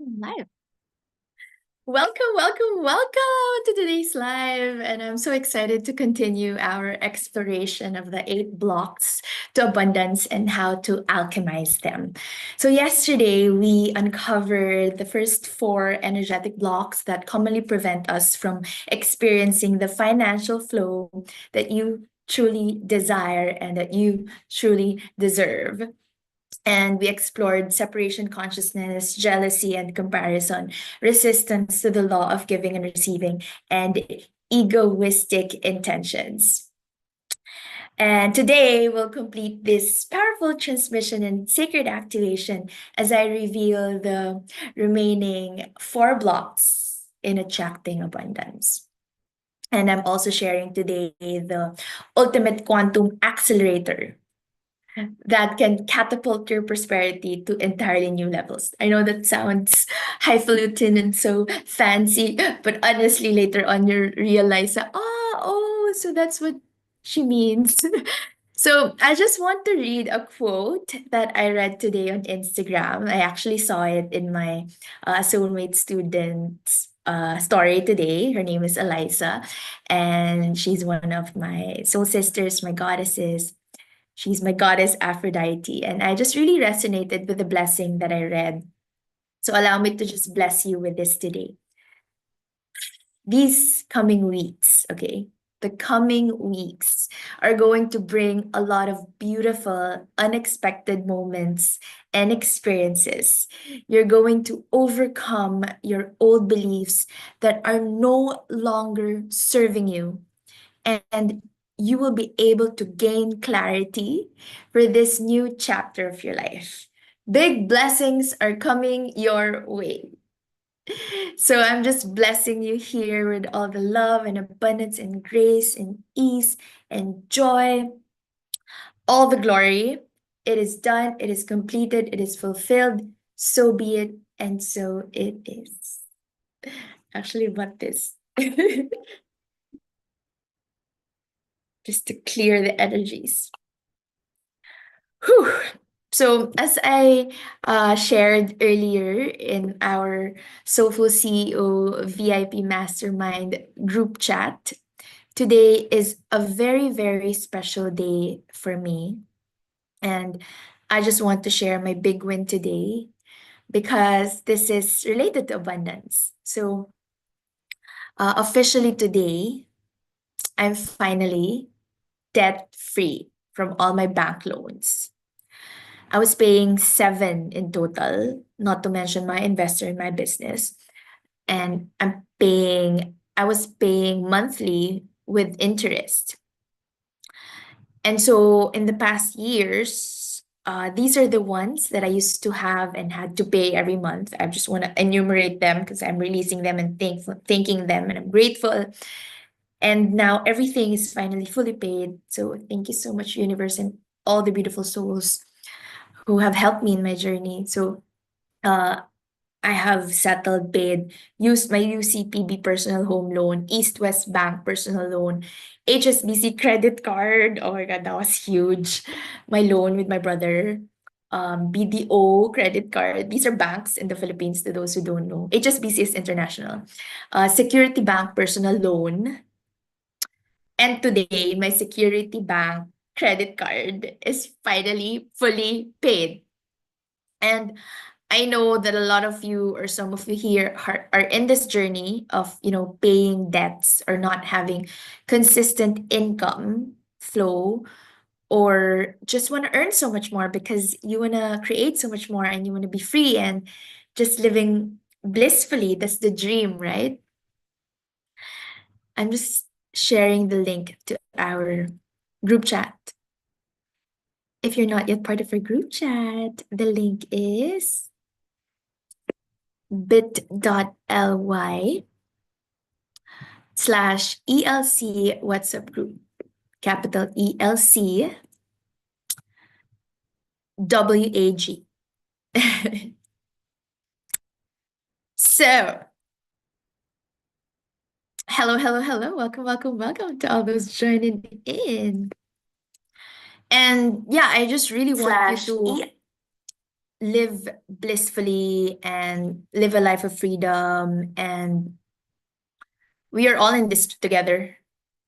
Live. Welcome to today's live. And I'm so excited to continue our exploration of the 8 blocks to abundance and how to alchemize them. So, yesterday we uncovered the first 4 energetic blocks that commonly prevent us from experiencing the financial flow that you truly desire and that you truly deserve. And we explored separation consciousness, jealousy and comparison, resistance to the law of giving and receiving, and egoistic intentions. And today we'll complete this powerful transmission and sacred activation as I reveal the remaining 4 blocks in attracting abundance. And I'm also sharing today the ultimate quantum accelerator that can catapult your prosperity to entirely new levels. I know that sounds highfalutin and so fancy, but honestly, later on you realize that, so that's what she means. So I just want to read a quote that I read today on Instagram. I actually saw it in my soulmate student's story today. Her name is Eliza, and she's one of my soul sisters, my goddesses. She's my goddess Aphrodite. And I just really resonated with the blessing that I read. So allow me to just bless you with this today. These coming weeks, okay? The coming weeks are going to bring a lot of beautiful, unexpected moments and experiences. You're going to overcome your old beliefs that are no longer serving you, and you will be able to gain clarity for this new chapter of your life. Big blessings are coming your way. So I'm just blessing you here with all the love and abundance and grace and ease and joy, all the glory. It is done, it is completed, it is fulfilled. So be it, and so it is. Actually, what this? Just to clear the energies. Whew. So, as I shared earlier in our Soulful CEO VIP Mastermind group chat, today is a very, very special day for me. And I just want to share my big win today because this is related to abundance. So, officially today, I'm finally debt free from all my bank loans. I was paying 7 in total, not to mention my investor in my business. And I was paying monthly with interest. And so in the past years, these are the ones that I used to have and had to pay every month. I just want to enumerate them because I'm releasing them and thanking them, and I'm grateful. And now everything is finally fully paid. So thank you so much, universe, and all the beautiful souls who have helped me in my journey. So uh, I have settled, paid, used my UCPB personal home loan, East West Bank personal loan, HSBC credit card. Oh my God, that was huge. My loan with my brother, BDO credit card. These are banks in the Philippines, to those who don't know. HSBC is international. Security Bank personal loan. And today, my Security Bank credit card is finally fully paid. And I know that a lot of you or some of you here are in this journey of, paying debts or not having consistent income flow, or just want to earn so much more because you want to create so much more and you want to be free and just living blissfully. That's the dream, right? I'm just sharing the link to our group chat. If you're not yet part of our group chat, the link is bit.ly/ELC WhatsApp group, capital ELC WAG. So, hello. Welcome to all those joining in. And yeah, I just really want you slash to E live blissfully and live a life of freedom. And we are all in this together.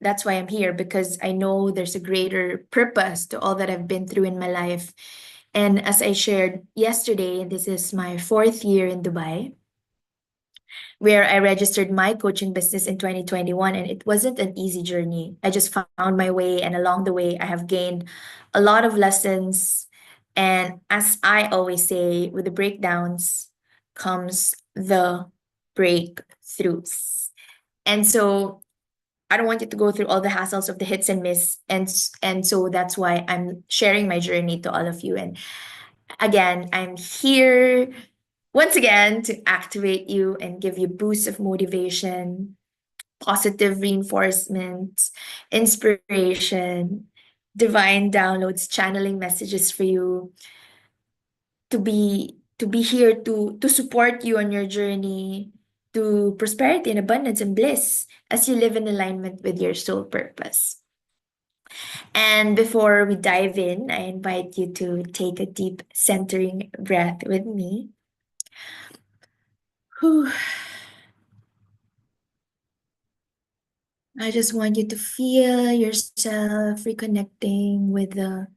That's why I'm here, because I know there's a greater purpose to all that I've been through in my life. And as I shared yesterday, this is my fourth year in Dubai, where I registered my coaching business in 2021. And it wasn't an easy journey. I just found my way. And along the way, I have gained a lot of lessons. And as I always say, with the breakdowns comes the breakthroughs. And so I don't want you to go through all the hassles of the hits and miss. And so that's why I'm sharing my journey to all of you. And again, I'm here once again to activate you and give you boosts of motivation, positive reinforcement, inspiration, divine downloads, channeling messages for you, to be here to support you on your journey to prosperity and abundance and bliss as you live in alignment with your soul purpose. And before we dive in, I invite you to take a deep centering breath with me. Whew. I just want you to feel yourself reconnecting with the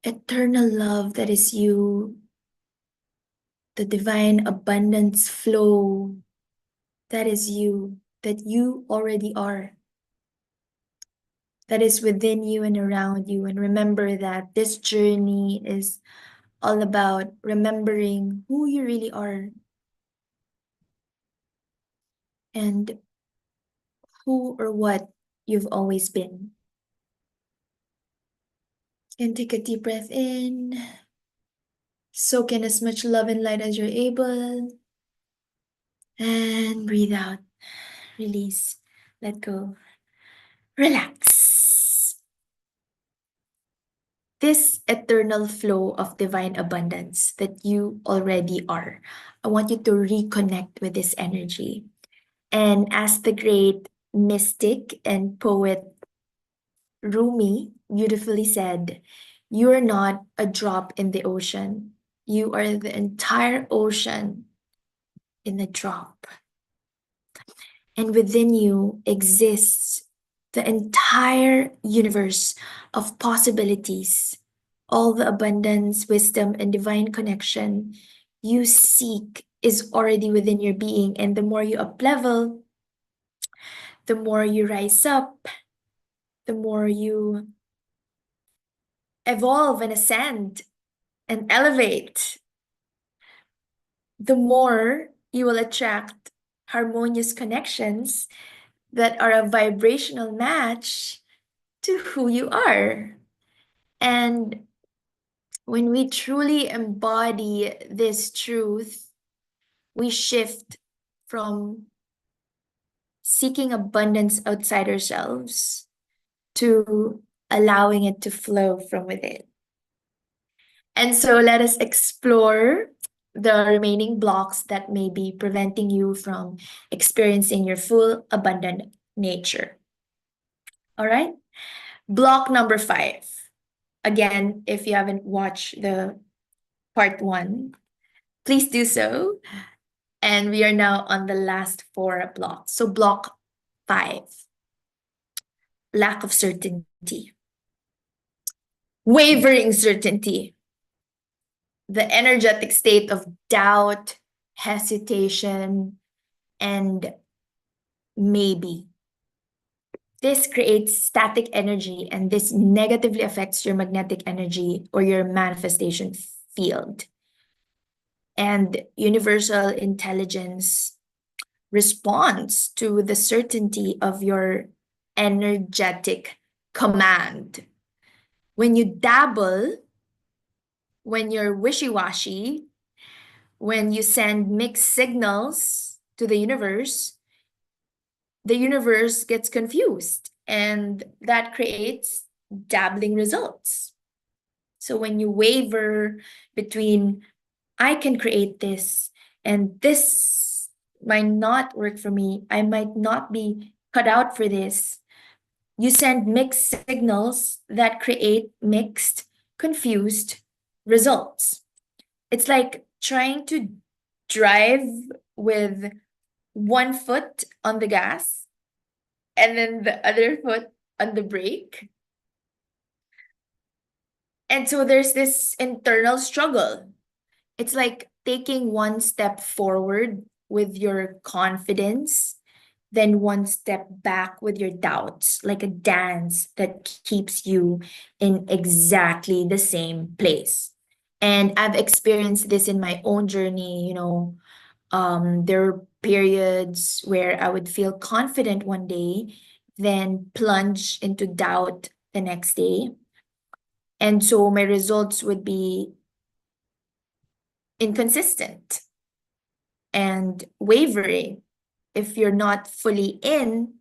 eternal love that is you, the divine abundance flow that is you, that you already are, that is within you and around you. And remember that this journey is all about remembering who you really are and who or what you've always been. And take a deep breath in, soak in as much love and light as you're able, and breathe out, release, let go, relax. This eternal flow of divine abundance that you already are, I want you to reconnect with this energy. And as the great mystic and poet Rumi beautifully said, you are not a drop in the ocean. You are the entire ocean in a drop. And within you exists the entire universe of possibilities, all the abundance, wisdom, and divine connection you seek is already within your being. And the more you up level, the more you rise up, the more you evolve and ascend and elevate, the more you will attract harmonious connections that are a vibrational match to who you are. And when we truly embody this truth, we shift from seeking abundance outside ourselves to allowing it to flow from within. And so let us explore the remaining blocks that may be preventing you from experiencing your full abundant nature. All right? Block number 5. Again, if you haven't watched the part 1, please do so. And we are now on the last 4 blocks. So block 5, lack of certainty, wavering certainty, the energetic state of doubt, hesitation, and maybe. This creates static energy, and this negatively affects your magnetic energy or your manifestation field. And universal intelligence responds to the certainty of your energetic command. When you dabble, when you're wishy-washy, when you send mixed signals to the universe gets confused, and that creates dabbling results. So when you waver between, I can create this, and this might not work for me, I might not be cut out for this, you send mixed signals that create mixed, confused results. It's like trying to drive with one foot on the gas and then the other foot on the brake. And so there's this internal struggle. It's like taking one step forward with your confidence, then one step back with your doubts, like a dance that keeps you in exactly the same place. And I've experienced this in my own journey, there are periods where I would feel confident one day, then plunge into doubt the next day. And so my results would be inconsistent and wavering. If you're not fully in,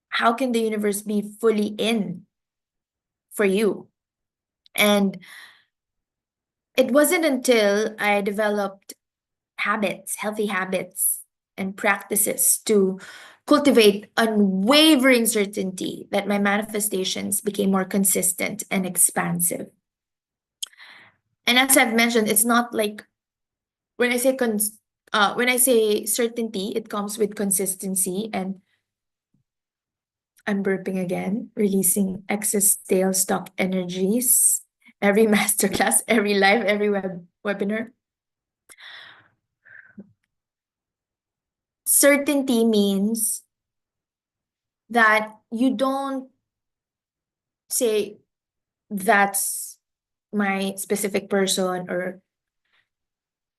how can the universe be fully in for you? And it wasn't until I developed habits, healthy habits, and practices to cultivate unwavering certainty that my manifestations became more consistent and expansive. And as I've mentioned, it's not like when I say when I say certainty, it comes with consistency. And I'm burping again, releasing excess stale stock energies. Every masterclass, every live, every webinar. Certainty means that you don't say that's my specific person, or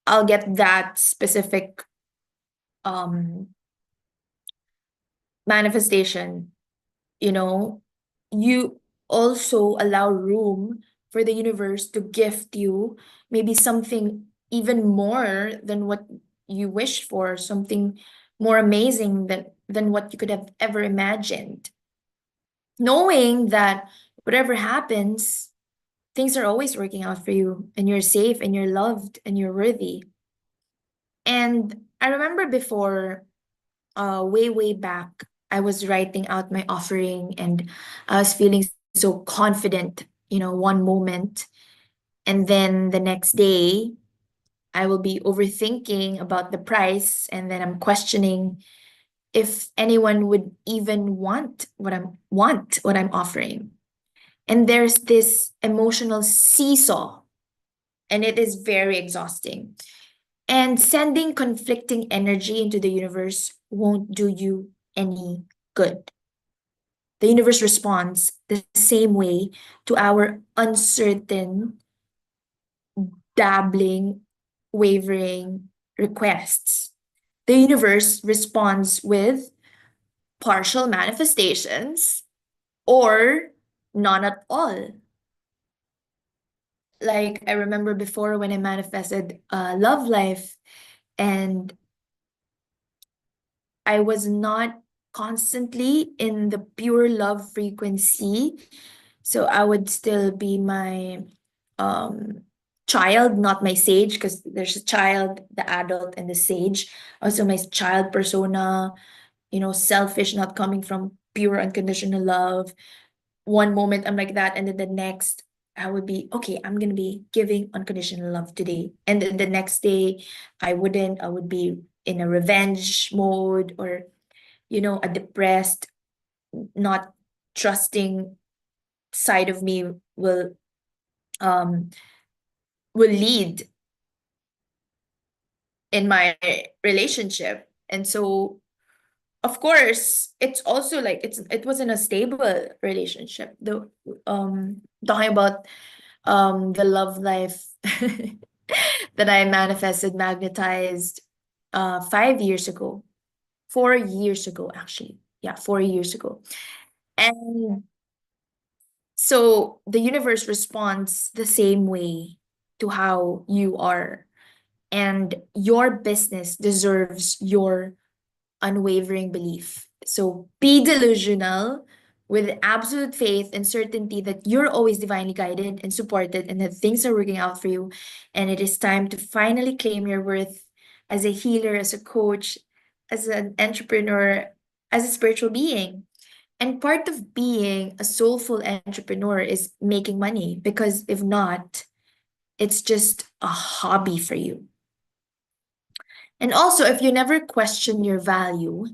I'll get that specific um manifestation, you know. You also allow room for the universe to gift you maybe something even more than what you wish for, something more amazing than what you could have ever imagined, knowing that whatever happens, things are always working out for you, and you're safe and you're loved and you're worthy. And I remember before, way back, I was writing out my offering and I was feeling so confident, one moment. And then the next day, I will be overthinking about the price, and then I'm questioning if anyone would even want what I'm offering. And there's this emotional seesaw, and it is very exhausting. And sending conflicting energy into the universe won't do you any good. The universe responds the same way to our uncertain, dabbling, wavering requests. The universe responds with partial manifestations or none at all. Like I remember before when I manifested a love life, and I was not constantly in the pure love frequency. So I would still be my um child, not my sage, because there's a child, the adult, and the sage. Also my child persona, selfish, not coming from pure unconditional love. One moment I'm like that, and then the next I would be, okay, I'm gonna be giving unconditional love today. And then the next day I would be in a revenge mode, or a depressed, not trusting side of me um will lead in my relationship. And so of course it's also like it wasn't a stable relationship. The talking about the love life that I manifested, magnetized 5 years ago, 4 years ago, actually. Yeah, 4 years ago. And so the universe responds the same way to how you are. And your business deserves your unwavering belief. So be delusional with absolute faith and certainty that you're always divinely guided and supported, and that things are working out for you. And it is time to finally claim your worth as a healer, as a coach, as an entrepreneur, as a spiritual being. And part of being a soulful entrepreneur is making money, because if not, it's just a hobby for you. And also, if you never question your value,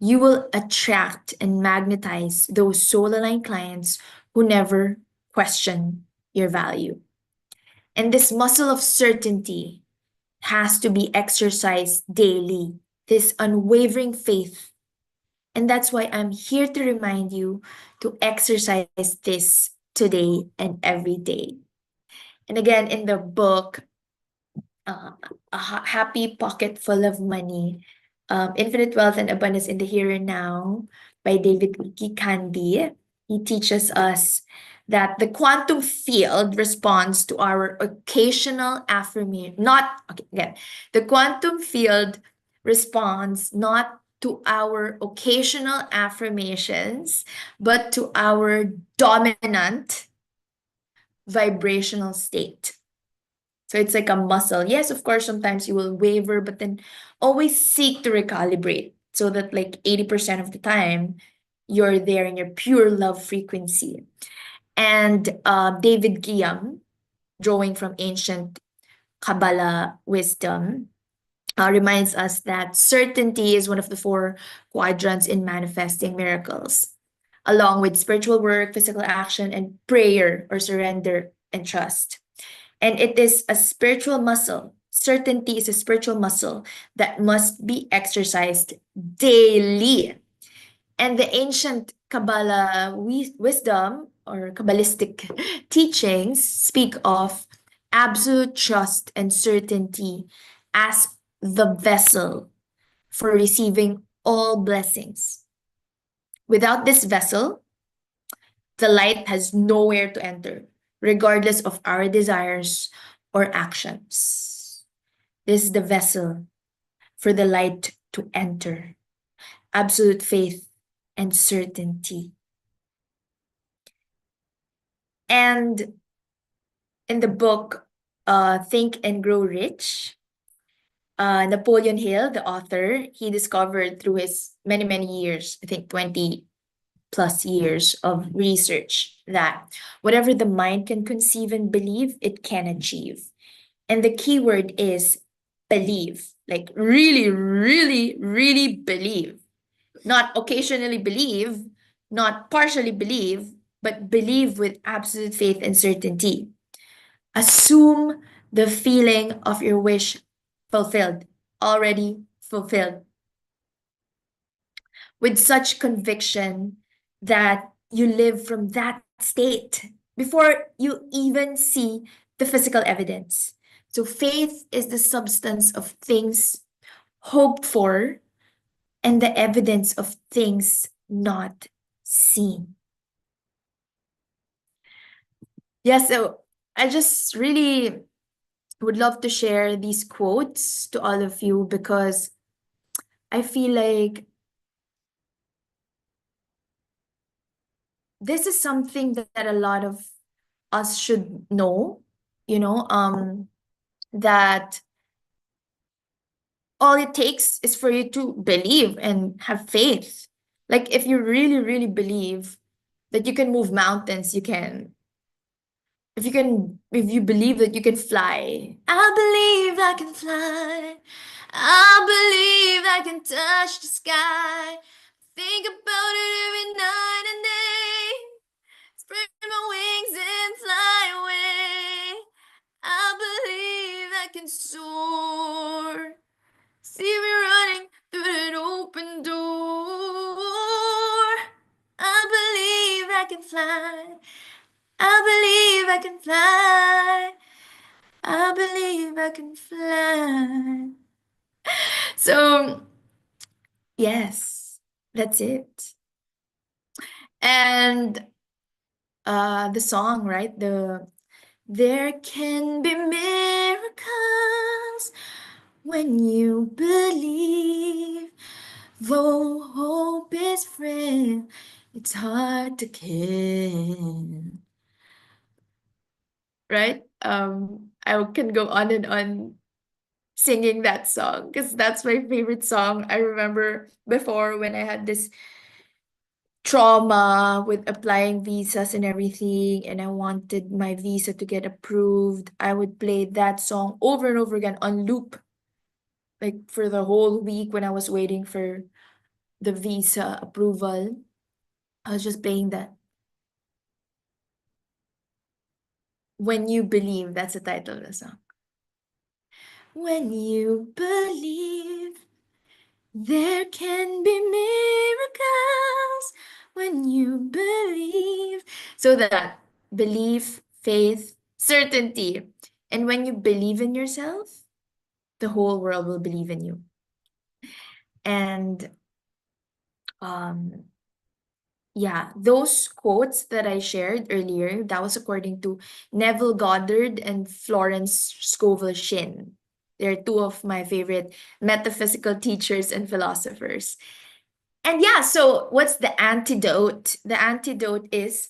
you will attract and magnetize those soul aligned clients who never question your value. And this muscle of certainty has to be exercised daily, this unwavering faith. And that's why I'm here to remind you to exercise this today and every day. And again, in the book, uh, Happy Pocket Full of Money, Infinite Wealth and Abundance in the Here and Now by David Candy. He teaches us that the quantum field responds to our occasional affirmation, not, okay, again, the quantum field responds not to our occasional affirmations, but to our dominant vibrational state. So it's like a muscle. Yes, of course, sometimes you will waver, but then always seek to recalibrate so that like 80% of the time you're there in your pure love frequency. And David Guillaume, drawing from ancient Kabbalah wisdom, reminds us that certainty is one of the four quadrants in manifesting miracles, along with spiritual work, physical action, and prayer or surrender and trust. And it is a spiritual muscle. Certainty is a spiritual muscle that must be exercised daily. And the ancient Kabbalah wisdom or Kabbalistic teachings speak of absolute trust and certainty as the vessel for receiving all blessings. Without this vessel, the light has nowhere to enter, regardless of our desires or actions. This is the vessel for the light to enter. Absolute faith and certainty. And in the book, Think and Grow Rich, Napoleon Hill, the author, he discovered through his many, many years, I think 20 plus years of research, that whatever the mind can conceive and believe, it can achieve. And the key word is believe, like really, really, really believe. Not occasionally believe, not partially believe, but believe with absolute faith and certainty. Assume the feeling of your wish fulfilled, already fulfilled, with such conviction that you live from that state before you even see the physical evidence. So, faith is the substance of things hoped for and the evidence of things not seen. Yeah, so I just really would love to share these quotes to all of you because I feel like this is something that a lot of us should know, you know, that all it takes is for you to believe and have faith. Like if you really, really believe that you can move mountains, you can. If you believe that you can fly, I believe I can fly. I believe I can touch the sky. Think about it every night and day. Spread my wings and fly away. I believe I can soar. See me running through that open door. I believe I can fly. I believe I can fly. I believe I can fly. So, yes, that's it. And the song, right? There can be miracles when you believe. Though hope is frail, it's hard to kill. Right? I can go on and on singing that song because that's my favorite song. I remember before when I had this trauma with applying visas and everything, and I wanted my visa to get approved, I would play that song over and over again on loop, like for the whole week when I was waiting for the visa approval. I was just playing that. When You Believe, that's the title of the song. When you believe, there can be miracles when you believe. So that belief, faith, certainty. And when you believe in yourself, the whole world will believe in you. And um yeah, those quotes that I shared earlier, that was according to Neville Goddard and Florence Scovel Shinn. They're two of my favorite metaphysical teachers and philosophers. And yeah, so what's the antidote? The antidote is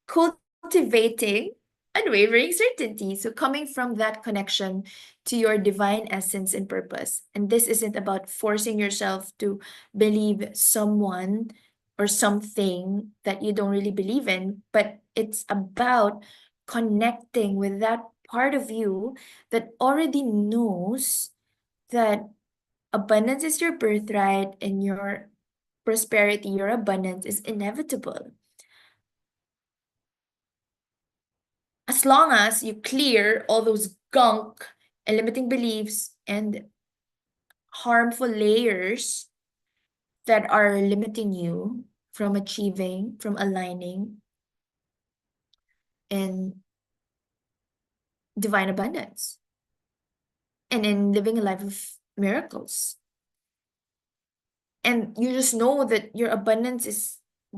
cultivating unwavering certainty. So coming from that connection to your divine essence and purpose. And this isn't about forcing yourself to believe someone or something that you don't really believe in, but it's about connecting with that part of you that already knows that abundance is your birthright and your prosperity, your abundance is inevitable. As long as you clear all those gunk and limiting beliefs and harmful layers that are limiting you from achieving, from aligning in divine abundance and in living a life of miracles. And you just know that your abundance is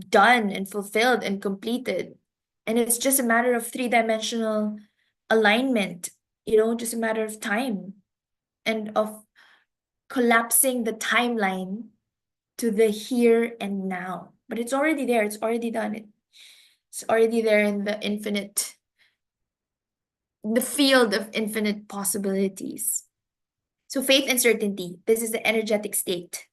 done and fulfilled and completed. And it's just a matter of three-dimensional alignment, just a matter of time and of collapsing the timeline to the here and now. But it's already there, it's already done. It's already there in the field of infinite possibilities. So faith and certainty, this is the energetic state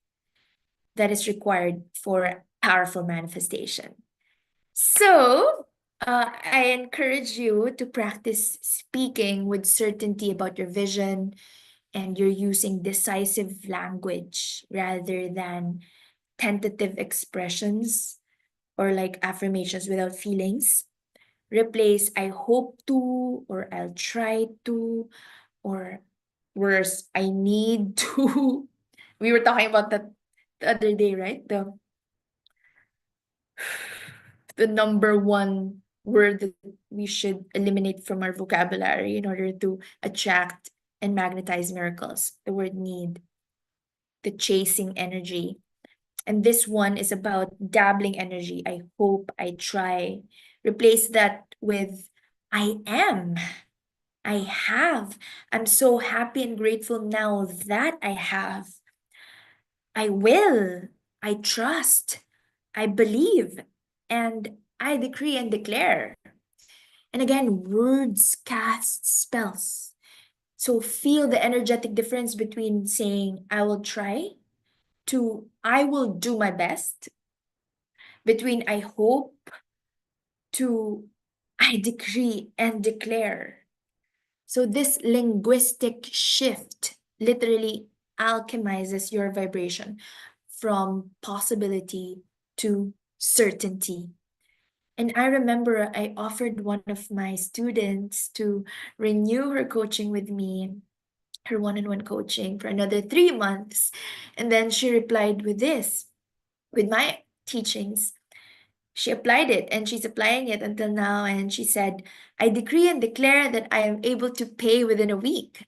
that is required for powerful manifestation. So, I encourage you to practice speaking with certainty about your vision, and you're using decisive language rather than tentative expressions or like affirmations without feelings. Replace I hope to, or I'll try to, or worse, I need to. We were talking about that the other day, right? The number one word that we should eliminate from our vocabulary in order to attract and magnetize miracles. The word need, the chasing energy. And this one is about dabbling energy. I hope, I try. Replace that with I am. I have. I'm so happy and grateful now that I have. I will. I trust. I believe. And I decree and declare. And again, words cast spells. So feel the energetic difference between saying, I will try, to I will do my best, between I hope to I decree and declare. So this linguistic shift literally alchemizes your vibration from possibility to certainty. And I remember I offered one of my students to renew her coaching with me, her one-on-one coaching for another 3 months. And then she replied with this, with my teachings. She applied it and she's applying it until now. And she said, I decree and declare that I am able to pay within a week.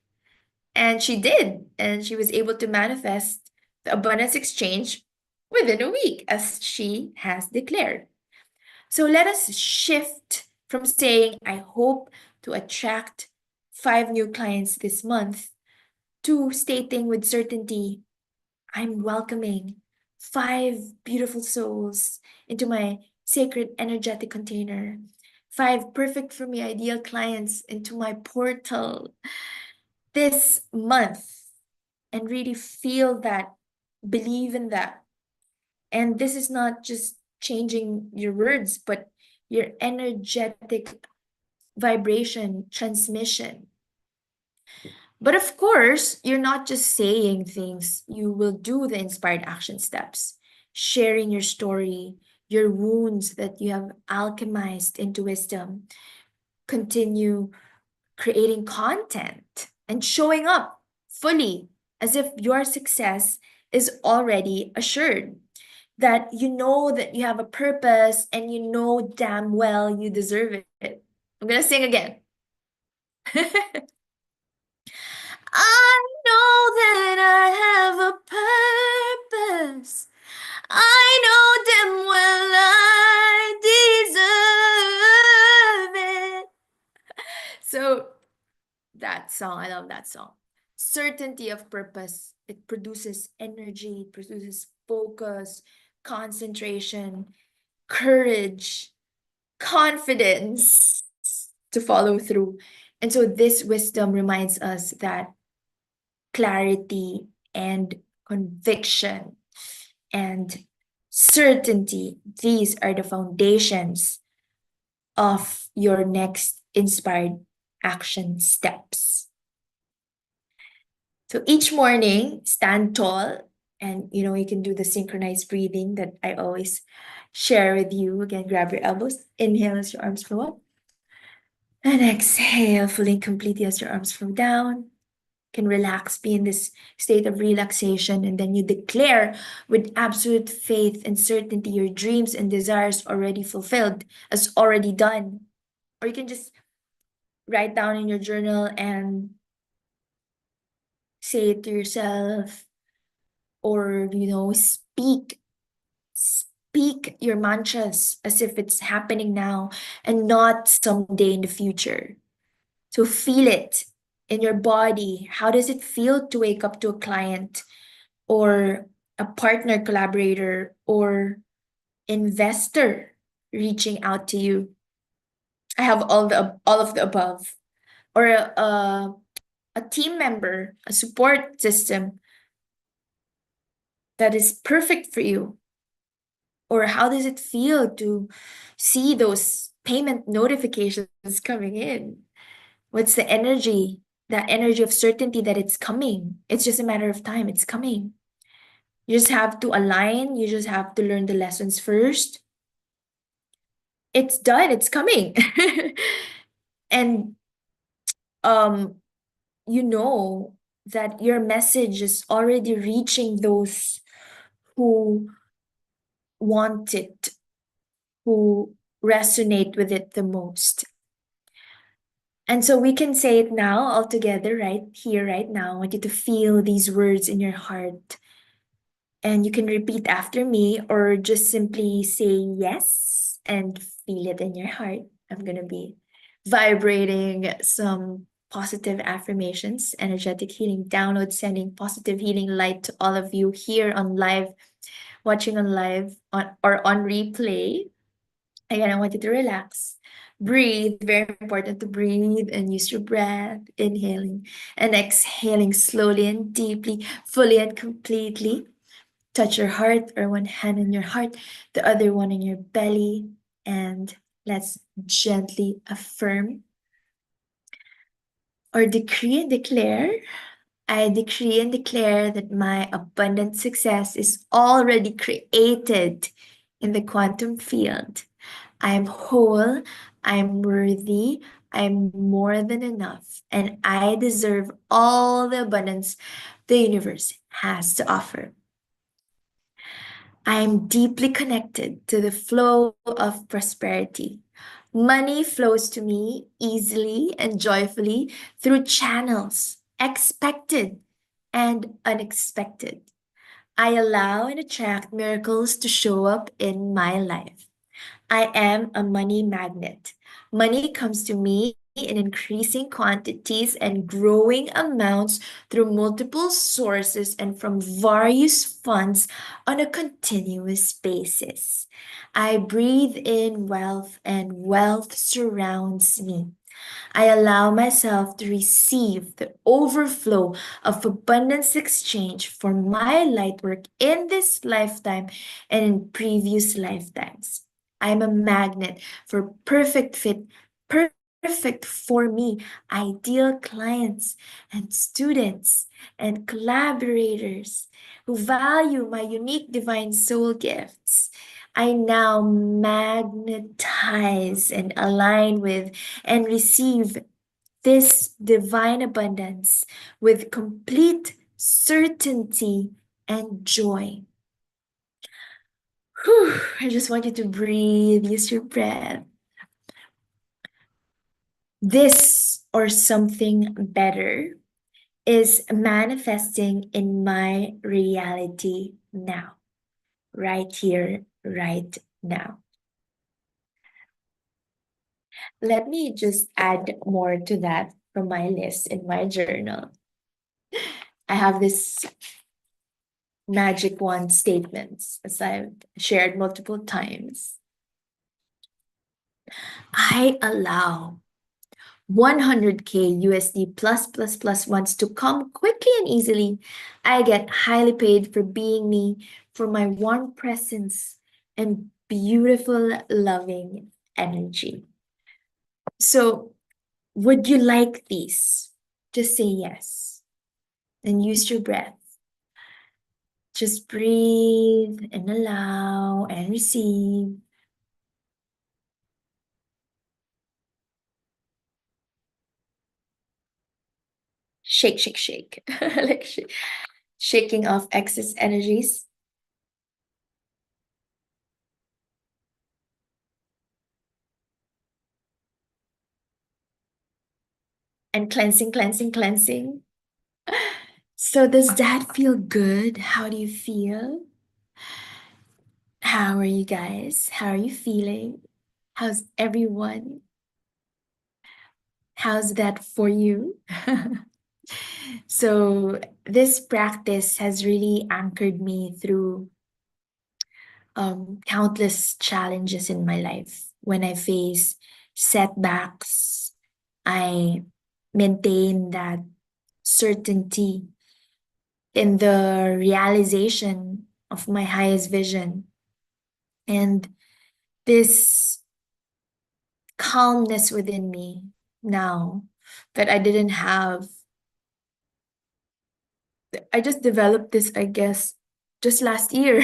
And she did. And she was able to manifest the abundance exchange within a week, as she has declared. So let us shift from saying, I hope to attract 5 new clients this month, to stating with certainty, I'm welcoming 5 beautiful souls into my sacred energetic container. 5 perfect for me ideal clients into my portal this month. And really feel that, believe in that. And this is not just changing your words, but your energetic vibration transmission. But of course, you're not just saying things, you will do the inspired action steps, sharing your story, your wounds that you have alchemized into wisdom. Continue creating content and showing up fully as if your success is already assured. That you know that you have a purpose and you know damn well you deserve it. I'm gonna sing again. I know that I have a purpose. I know damn well I deserve it. So that song, I love that song. Certainty of purpose. It produces energy, it produces focus, concentration, courage, confidence to follow through. And so this wisdom reminds us that clarity and conviction and certainty, these are the foundations of your next inspired action steps. So each morning, stand tall, and you can do the synchronized breathing that I always share with you. Again, grab your elbows, inhale as your arms flow up, and exhale fully and completely as your arms flow down. Can relax, be in this state of relaxation, and then you declare with absolute faith and certainty your dreams and desires already fulfilled, as already done. Or you can just write down in your journal and say it to yourself, or speak your mantras as if it's happening now and not someday in the future. So feel it in your body. How does it feel to wake up to a client or a partner, collaborator, or investor reaching out to you? I have all of the above. Or a team member, a support system that is perfect for you. Or how does it feel to see those payment notifications coming in? What's the energy? That energy of certainty that it's coming. It's just a matter of time. It's coming. You just have to align. You just have to learn the lessons first. It's done. It's coming. And um, you know that your message is already reaching those who want it, who resonate with it the most. And so we can say it now all together, right here, right now. I want you to feel these words in your heart. And you can repeat after me or just simply say yes and feel it in your heart. I'm going to be vibrating some positive affirmations, energetic healing download, sending positive healing light to all of you here on live, watching on live or on replay. Again, I want you to relax. Breathe, very important to breathe and use your breath, inhaling and exhaling slowly and deeply, fully and completely. Touch your heart or one hand on your heart, the other one in your belly, and let's gently affirm or decree and declare. I decree and declare that my abundant success is already created in the quantum field. I'm whole, I'm worthy, I'm more than enough, and I deserve all the abundance the universe has to offer. I am deeply connected to the flow of prosperity. Money flows to me easily and joyfully through channels expected and unexpected. I allow and attract miracles to show up in my life. I am a money magnet. Money comes to me in increasing quantities and growing amounts through multiple sources and from various funds on a continuous basis. I breathe in wealth and wealth surrounds me. I allow myself to receive the overflow of abundance exchange for my light work in this lifetime and in previous lifetimes. I'm a magnet for perfect fit, perfect for me, ideal clients and students and collaborators who value my unique divine soul gifts. I now magnetize and align with and receive this divine abundance with complete certainty and joy. Whew, I just want you to breathe, use your breath. This or something better is manifesting in my reality now, right here, right now. Let me just add more to that from my list in my journal. I have this magic wand statements, as I've shared multiple times. I allow 100K USD plus wants to come quickly and easily. I get highly paid for being me, for my warm presence and beautiful, loving energy. So, would you like these? Just say yes and use your breath. Just breathe and allow and receive. Shake, shake, shake. like shaking off excess energies and cleansing, cleansing, cleansing. So, does that feel good? How do you feel? How are you guys? How are you feeling? How's everyone? How's that for you? So, this practice has really anchored me through countless challenges in my life. When I face setbacks, I maintain that certainty in the realization of my highest vision. And this calmness within me now that I didn't have, I just developed this, I guess, just last year.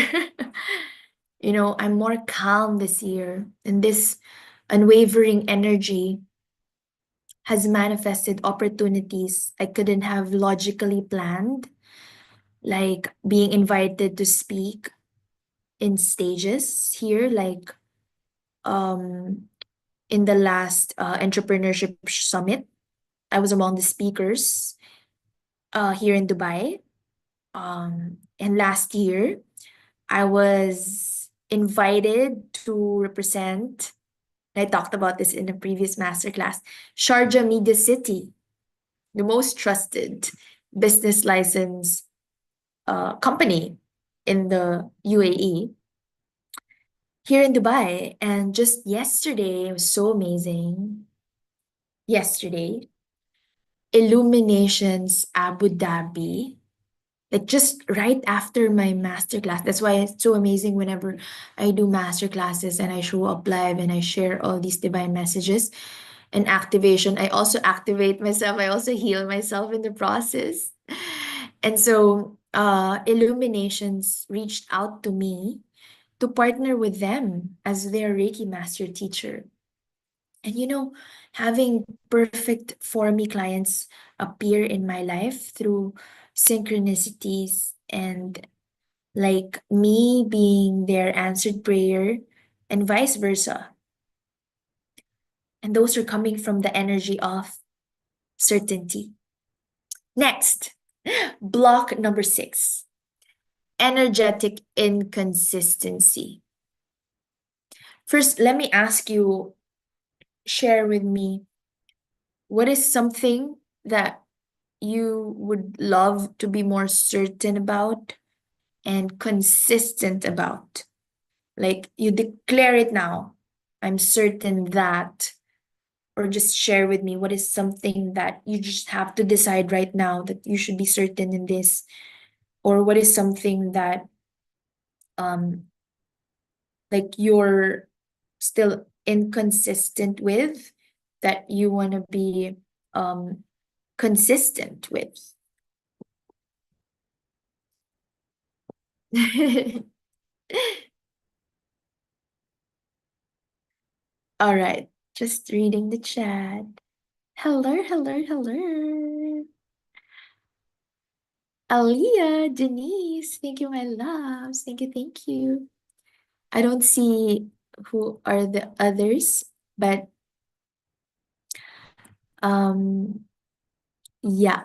I'm more calm this year, and this unwavering energy has manifested opportunities I couldn't have logically planned, like being invited to speak in stages here, like um, in the last entrepreneurship summit. I was among the speakers here in Dubai. And last year, I was invited to represent, and I talked about this in a previous masterclass, Sharjah Media City, the most trusted business license company in the UAE, here in Dubai. And just yesterday, it was so amazing. Yesterday, Illuminations Abu Dhabi, like just right after my masterclass. That's why it's so amazing whenever I do masterclasses and I show up live and I share all these divine messages and activation. I also activate myself, I also heal myself in the process. And so Illuminations reached out to me to partner with them as their Reiki master teacher. And having perfect for me clients appear in my life through synchronicities and like me being their answered prayer and vice versa. And those are coming from the energy of certainty. Next, block number 6, energetic inconsistency. First, let me ask you, share with me, what is something that you would love to be more certain about and consistent about? Like you declare it now. I'm certain that. or just share with me what is something that you just have to decide right now that you should be certain in this, or what is something that um like you're still inconsistent with that you want to be um consistent with. All right, just reading the chat. Hello, hello, hello. Aliyah, Denise, thank you, my loves. Thank you, thank you. I don't see who are the others, but um yeah,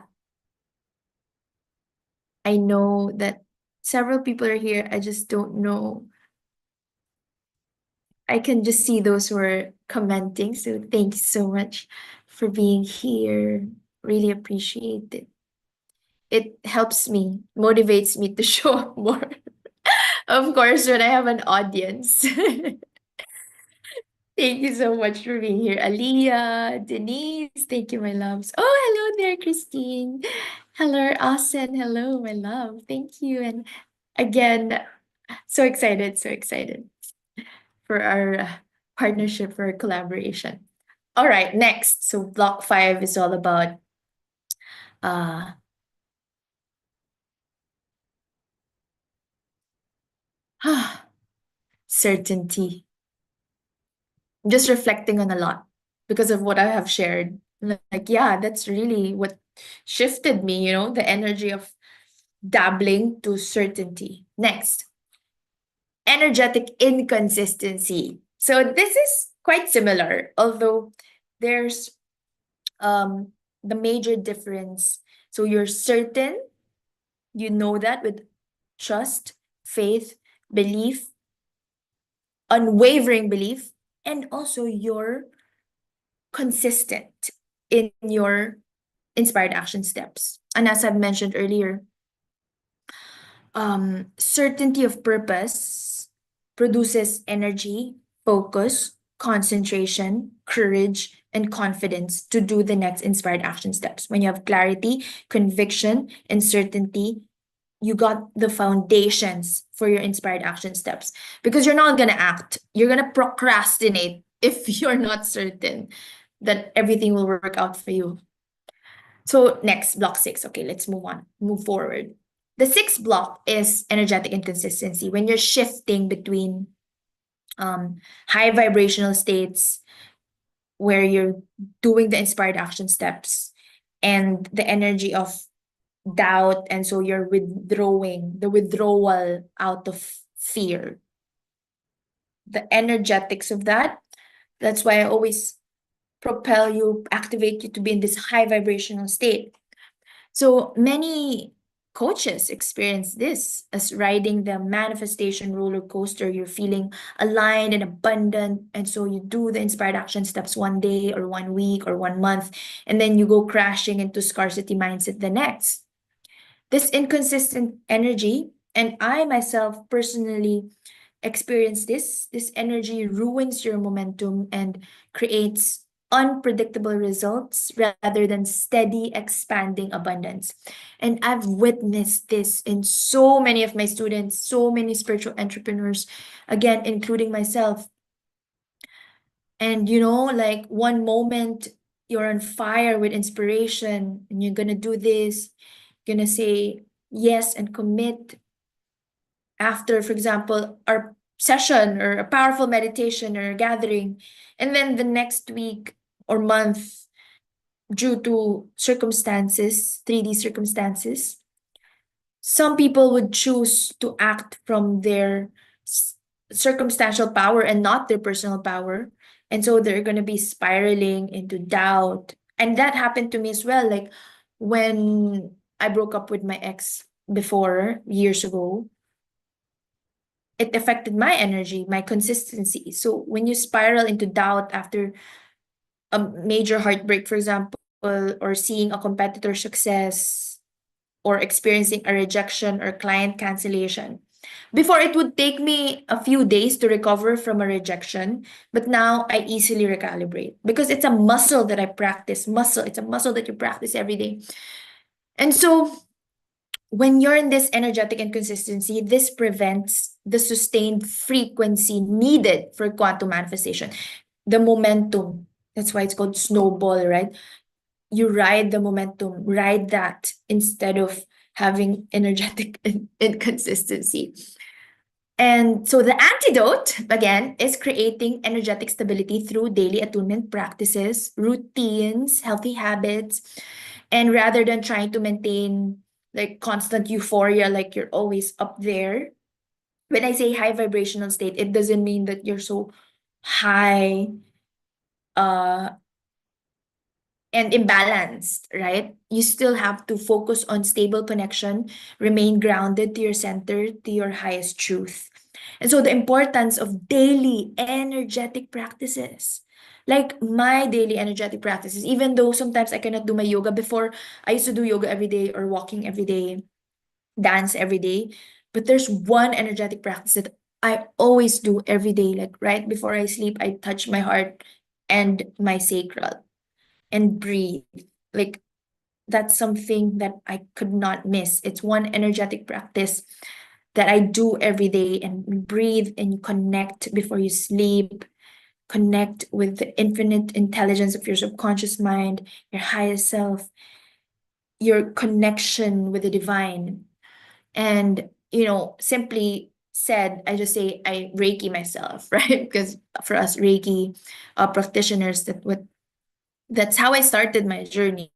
I know that several people are here. I just don't know. I can just see those who are commenting. So thank you so much for being here. Really appreciate it. It helps me, motivates me to show up more. Of course, when I have an audience. Thank you so much for being here. Aliyah, Denise, thank you, my loves. Oh, hello there, Christine. Hello, Austin. Hello, my love. Thank you. And again, so excited for our partnership, for our collaboration. All right, next. So block 5 is all about uh certainty. I'm just reflecting on a lot because of what I have shared. Like, yeah, that's really what shifted me, the energy of dabbling to certainty. Next, energetic inconsistency. So this is quite similar, although there's um the major difference. So you're certain, you know that with trust, faith, belief, unwavering belief, and also you're consistent in your inspired action steps. And as I've mentioned earlier, certainty of purpose produces energy, focus, concentration, courage, and confidence to do the next inspired action steps. When you have clarity, conviction, and certainty, you got the foundations for your inspired action steps because you're not going to act. You're going to procrastinate if you're not certain that everything will work out for you. So next, block 6. Okay, let's move on, move forward. The sixth block is energetic inconsistency. When you're shifting between high vibrational states where you're doing the inspired action steps and the energy of doubt, and so you're withdrawing, the withdrawal out of fear, the energetics of that. That's why I always propel you, activate you to be in this high vibrational state. So many coaches experience this as riding the manifestation roller coaster. You're feeling aligned and abundant. And so you do the inspired action steps one day or 1 week or 1 month, and then you go crashing into scarcity mindset the next. This inconsistent energy, and I myself personally experience this energy ruins your momentum and creates unpredictable results rather than steady expanding abundance. And I've witnessed this in so many of my students, so many spiritual entrepreneurs, again including myself. And like one moment you're on fire with inspiration and you're gonna do this, gonna say yes and commit after, for example, our session or a powerful meditation or gathering. And then the next week or month, due to circumstances, 3D circumstances, some people would choose to act from their circumstantial power and not their personal power. And so they're going to be spiraling into doubt. And that happened to me as well. Like when I broke up with my ex before, years ago, it affected my energy, my consistency. So when you spiral into doubt after a major heartbreak, for example, or seeing a competitor success, or experiencing a rejection or client cancellation, Before, it would take me a few days to recover from a rejection, but now I easily recalibrate because it's a muscle that I practice. Muscle, it's a muscle that you practice every day. And so when you're in this energetic inconsistency, this prevents the sustained frequency needed for quantum manifestation. The momentum. That's why it's called snowball, right? You ride the momentum, ride that instead of having energetic inconsistency. And so the antidote, again, is creating energetic stability through daily attunement practices, routines, healthy habits, and rather than trying to maintain like constant euphoria, like you're always up there. When I say high vibrational state, it doesn't mean that you're so high uh and imbalanced, right? You still have to focus on stable connection, remain grounded to your center, to your highest truth. And so the importance of daily energetic practices. Like my daily energetic practices, even though sometimes I cannot do my yoga before, I used to do yoga every day or walking every day, dance every day. But there's one energetic practice that I always do every day. Like right before I sleep, I touch my heart and my sacral and breathe. Like that's something that I could not miss. It's one energetic practice that I do every day, and breathe and you connect before you sleep. Connect with the infinite intelligence of your subconscious mind, your highest self, your connection with the divine. And, simply said, I just say I Reiki myself, right? Because for us Reiki practitioners, that's how I started my journey,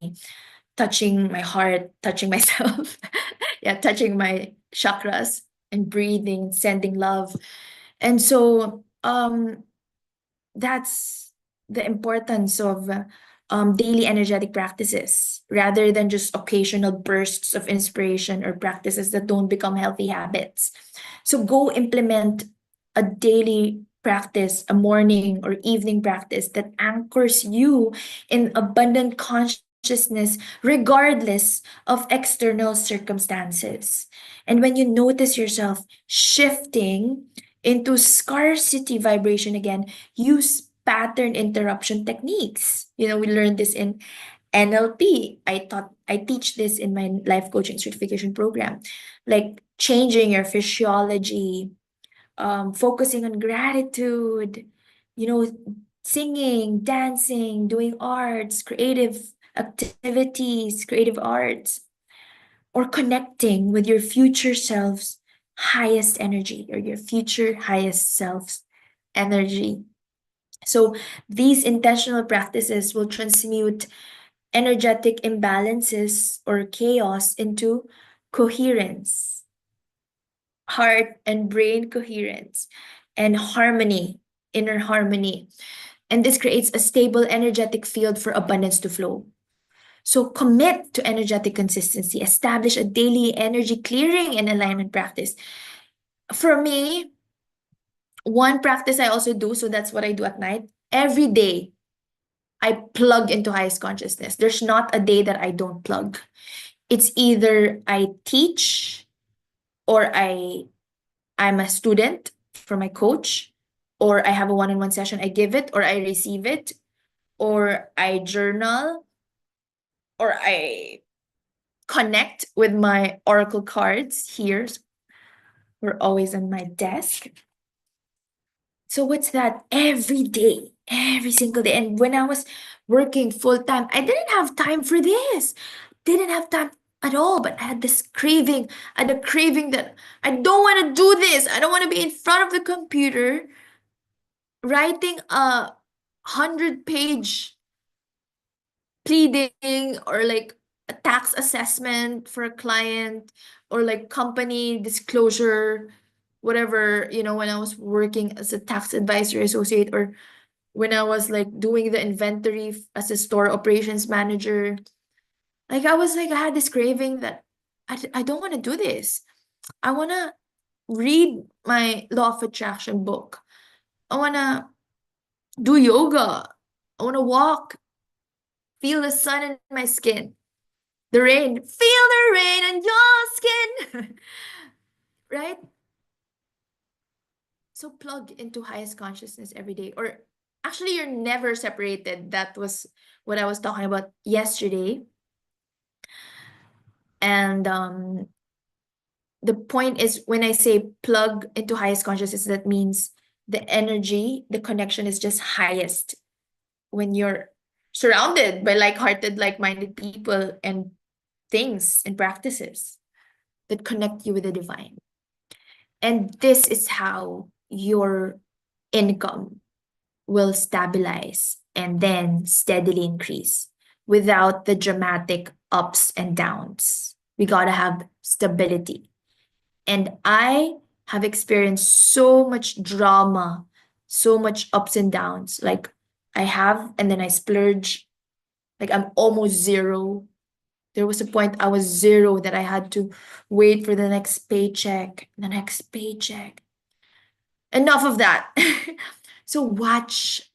touching my heart, touching myself, yeah, touching my chakras and breathing, sending love. And so that's the importance of daily energetic practices rather than just occasional bursts of inspiration or practices that don't become healthy habits. So go implement a daily practice, a morning or evening practice that anchors you in abundant consciousness, regardless of external circumstances. And when you notice yourself shifting into scarcity vibration again, use pattern interruption techniques. We learned this in NLP. I teach this in my life coaching certification program. Like changing your physiology, focusing on gratitude, you know, singing, dancing, doing arts, creative activities, creative arts, or connecting with your future self's highest energy or your future highest self's energy. So these intentional practices will transmute energetic imbalances or chaos into coherence, heart and brain coherence, and harmony, inner harmony. And this creates a stable energetic field for abundance to flow. So commit to energetic consistency, establish a daily energy clearing and alignment practice. For me, one practice I also do, so that's what I do at night. Every day, I plug into highest consciousness. There's not a day that I don't plug. It's either I teach or I'm a student for my coach, or I have a one-on-one session, I give it or I receive it, or I journal, or I connect with my oracle cards here. We're always on my desk. So what's that? Every day, every single day. And when I was working full time, I didn't have time for this. Didn't have time at all. But I had this craving. I had a craving that I don't want to do this. I don't want to be in front of the computer writing a 100-page pleading or like a tax assessment for a client or like company disclosure, whatever, when I was working as a tax advisory associate, or when I was like doing the inventory as a store operations manager. Like I had this craving that I don't want to do this. I want to read my law of attraction book. I want to do yoga. I want to walk, feel the sun in my skin. The rain, feel the rain on your skin. Right? So plug into highest consciousness every day. Or actually, you're never separated. That was what I was talking about yesterday. And the point is, when I say plug into highest consciousness, that means the energy, the connection is just highest when you're surrounded by like-hearted, like-minded people and things and practices that connect you with the divine. And this is how your income will stabilize and then steadily increase without the dramatic ups and downs. We gotta have stability. And I have experienced so much drama, so much ups and downs. Like I have, and then I splurge. Like I'm almost zero. There was a point I was zero that I had to wait for the next paycheck. Enough of that. So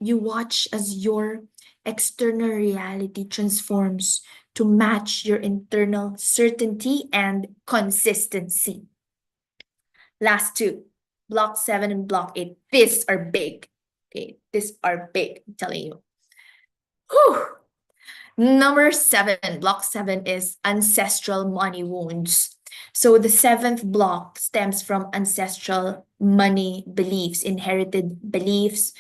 you watch as your external reality transforms to match your internal certainty and consistency. Last two, block 7 and block 8. These are big. Okay, these are big, I'm telling you. Whew. Number 7, block 7 is ancestral money wounds. So the seventh block stems from ancestral money beliefs, inherited beliefs,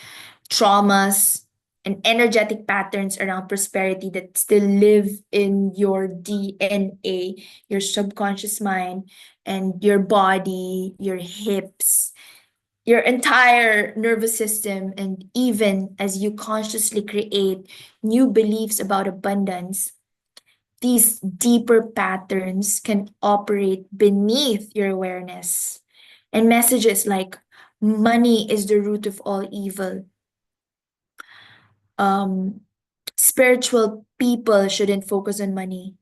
traumas, and energetic patterns around prosperity that still live in your DNA, your subconscious mind, and your body, your hips, your entire nervous system. And even as you consciously create new beliefs about abundance, these deeper patterns can operate beneath your awareness. And messages like money is the root of all evil. Um, Spiritual people shouldn't focus on money.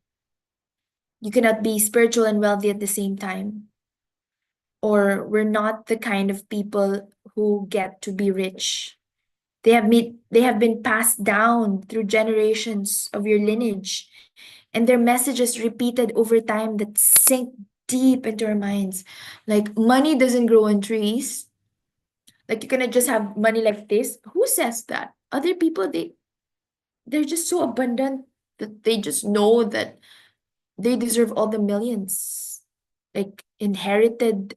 You cannot be spiritual and wealthy at the same time. Or we're not the kind of people who get to be rich. They have been passed down through generations of your lineage, and their messages repeated over time that sink deep into our minds. Like money doesn't grow on trees. Like you cannot just have money like this. Who says that? Other people, they're just so abundant that they just know that they deserve all the millions. Like inherited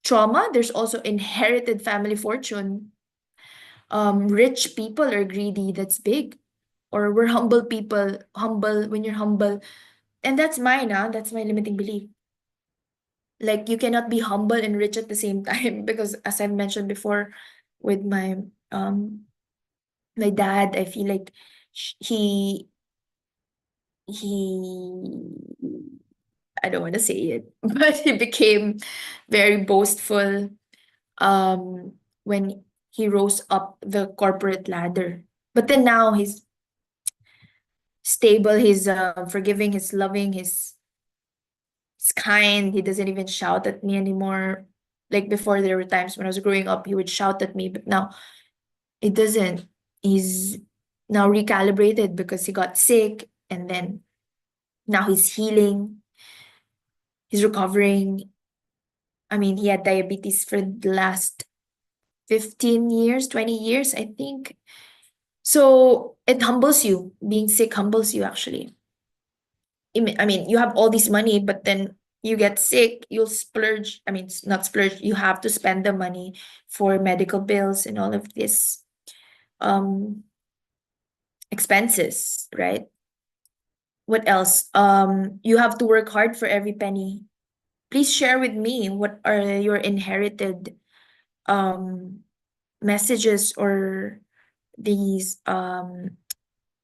trauma, there's also inherited family fortune. Rich people are greedy, that's big. Or we're humble people, humble when you're humble. And that's mine, that's my limiting belief. Like you cannot be humble and rich at the same time because as I've mentioned before with um my dad, I feel like he I don't want to say it, but he became very boastful um when he rose up the corporate ladder. But then now he's stable, he's forgiving, he's loving, he's kind. He doesn't even shout at me anymore. Like before, there were times when I was growing up, he would shout at me, but now it doesn't. He's now recalibrated because he got sick and then now he's healing, he's recovering. I mean, he had diabetes for the last 15 years, 20 years, I think. So it humbles you. Being sick humbles you, actually. I mean, you have all this money, but then you get sick, you'll splurge. I mean, it's not splurge, you have to spend the money for medical bills and all of this um expenses, right? What else? You have to work hard for every penny. Please share with me what are your inherited um messages or these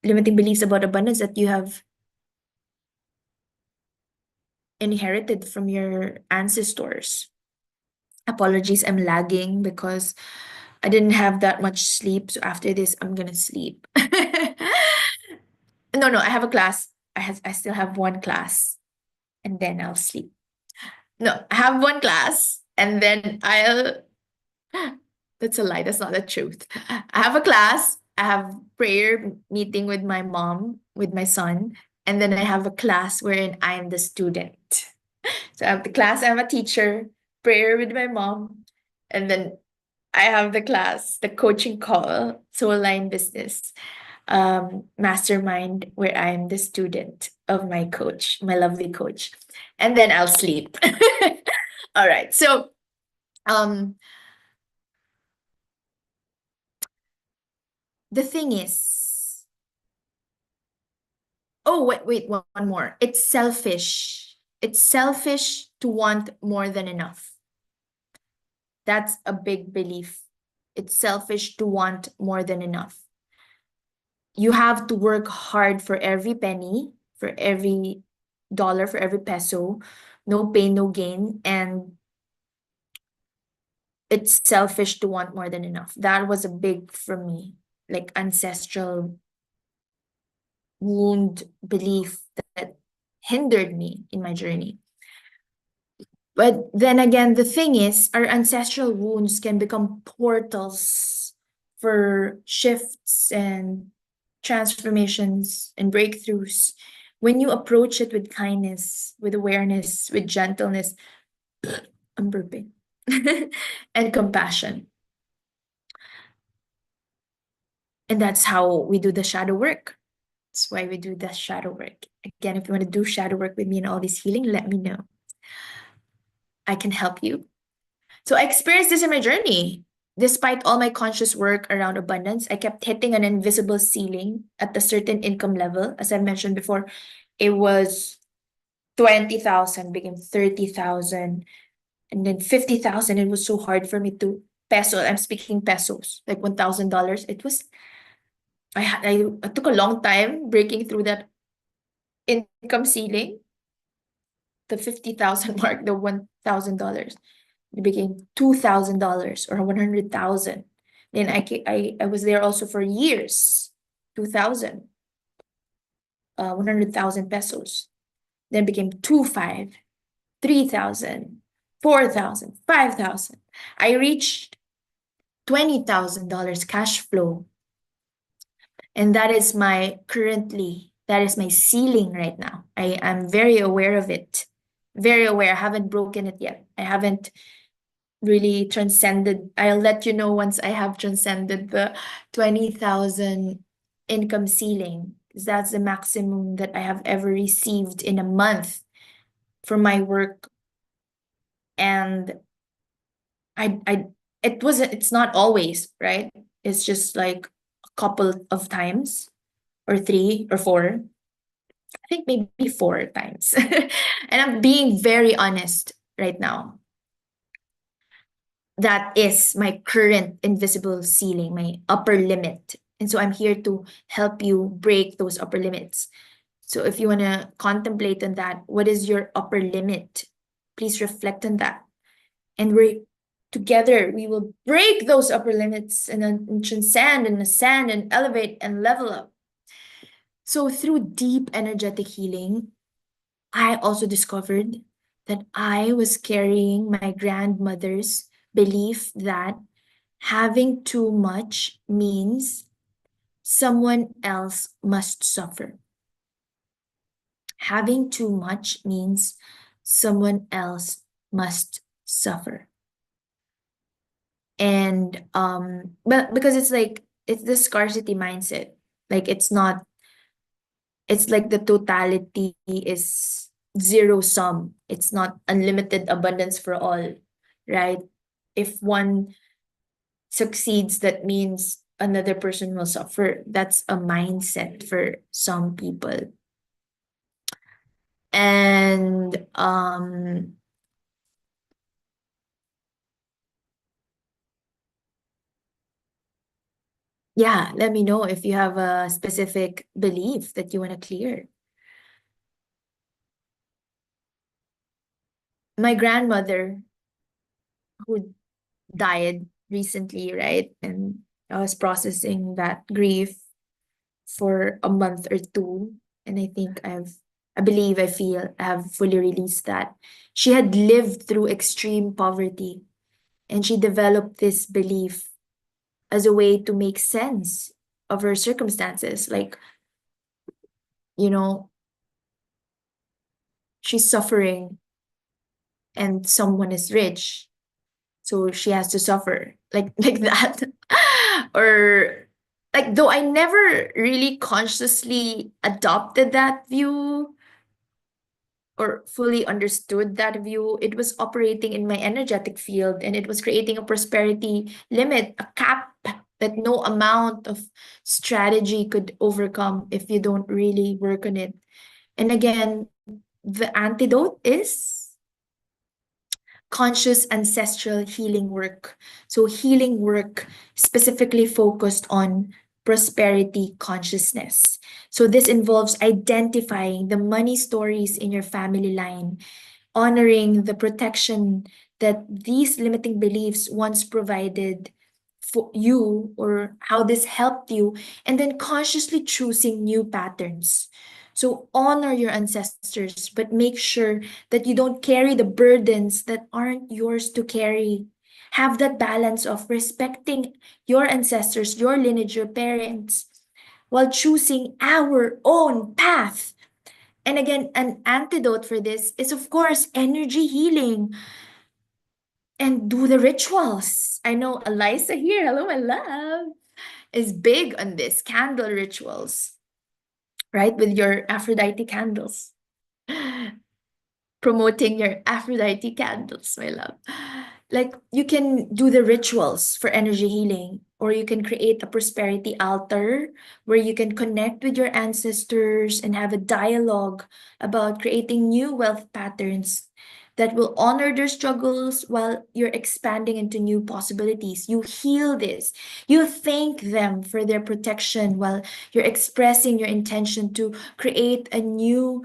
limiting beliefs about abundance that you have inherited from your ancestors. Apologies, I'm lagging because I didn't have that much sleep. So after this, I'm gonna sleep. No, I have a class. I still have one class and then I'll sleep. No, I have one class and then I'll that's a lie, that's not the truth. I have a class, I have prayer meeting with my mom, with my son, and then I have a class wherein I am the student. So I have the class, I have a teacher, prayer with my mom, and then I have the class, the coaching call, Soul Line Business Mastermind, where I'm the student of my coach, my lovely coach. And then I'll sleep. All right. So um the thing is, oh wait, one more. It's selfish. It's selfish to want more than enough. That's a big belief. It's selfish to want more than enough. You have to work hard for every penny, for every dollar, for every peso. No pain, no gain. And it's selfish to want more than enough. That was a big for me, like ancestral wound belief that hindered me in my journey. But then again, the thing is, our ancestral wounds can become portals for shifts and transformations and breakthroughs when you approach it with kindness, with awareness, with gentleness. I'm burping. And compassion. And that's how we do the shadow work. That's why we do the shadow work. Again, if you want to do shadow work with me and all this healing, let me know. I can help you. So I experienced this in my journey. Despite all my conscious work around abundance, I kept hitting an invisible ceiling at a certain income level. As I mentioned before, it was 20,000, became 30,000, and then 50,000. It was so hard for me to peso. I'm speaking pesos, like $1,000. It was, I took a long time breaking through that income ceiling, the 50,000 mark, the $1,000. It became $2,000 or 100,000. Then I was there also for years, 2,000, 100,000 pesos. Then became 2,500, 3,000, 4,000, 5,000. I reached $20,000 cash flow. And that is that is my ceiling right now. I am very aware of it. Very aware. I haven't broken it yet. I haven't really transcended. I'll let you know once I have transcended the 20,000 income ceiling. That's the maximum that I have ever received in a month for my work. And I it's not always, right? It's just like a couple of times or three or four. I think maybe four times. And I'm being very honest right now. That is my current invisible ceiling, my upper limit. And so I'm here to help you break those upper limits. So if you want to contemplate on that, what is your upper limit? Please reflect on that. And we're together, we will break those upper limits and then transcend and ascend and elevate and level up. So through deep energetic healing, I also discovered that I was carrying my grandmother's belief that having too much means someone else must suffer. Having too much means someone else must suffer. And but because it's like it's the scarcity mindset. Like it's like the totality is zero sum. It's not unlimited abundance for all, right? If one succeeds, that means another person will suffer. That's a mindset for some people. And yeah, let me know if you have a specific belief that you want to clear. My grandmother, who died recently, right? And I was processing that grief for a month or two. And I believe, I feel I have fully released that. She had lived through extreme poverty and she developed this belief as a way to make sense of her circumstances. Like, you know, she's suffering and someone is rich. so she has to suffer like that. Or like, though I never really consciously adopted that view or fully understood that view, it was operating in my energetic field, and it was creating a prosperity limit, a cap that no amount of strategy could overcome if you don't really work on it. And again, the antidote is conscious ancestral healing work. So, healing work specifically focused on prosperity consciousness. So, this involves identifying the money stories in your family line, honoring the protection that these limiting beliefs once provided for you, or how this helped you, and then consciously choosing new patterns. So honor your ancestors, but make sure that you don't carry the burdens that aren't yours to carry. Have that balance of respecting your ancestors, your lineage, your parents, while choosing our own path. And again, an antidote for this is, of course, energy healing and do the rituals. I know Eliza here, hello, my love, is big on this candle rituals, right? With your Aphrodite candles. Promoting your Aphrodite candles, my love. Like, you can do the rituals for energy healing, or you can create a prosperity altar where you can connect with your ancestors and have a dialogue about creating new wealth patterns that will honor their struggles while you're expanding into new possibilities. You heal this. You thank them for their protection while you're expressing your intention to create a new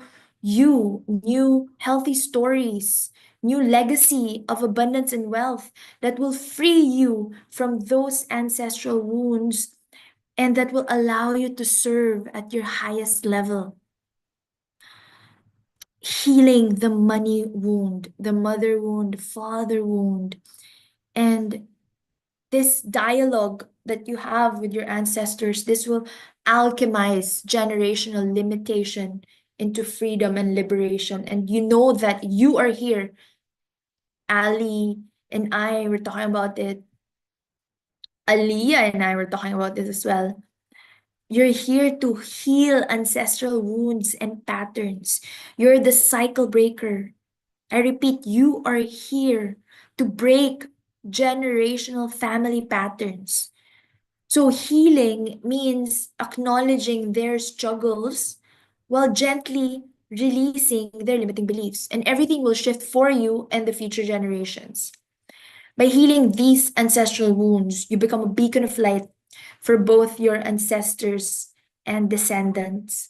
healthy stories, new legacy of abundance and wealth that will free you from those ancestral wounds, and that will allow you to serve at your highest level. Healing the money wound, the mother wound, father wound, and this dialogue that you have with your ancestors, this will alchemize generational limitation into freedom and liberation. And you know that you are here. Ali and I were talking about it. Aliyah and I were talking about this as well. You're here to heal ancestral wounds and patterns. You're the cycle breaker. I repeat, you are here to break generational family patterns. So healing means acknowledging their struggles while gently releasing their limiting beliefs, and everything will shift for you and the future generations. By healing these ancestral wounds, you become a beacon of light for both your ancestors and descendants,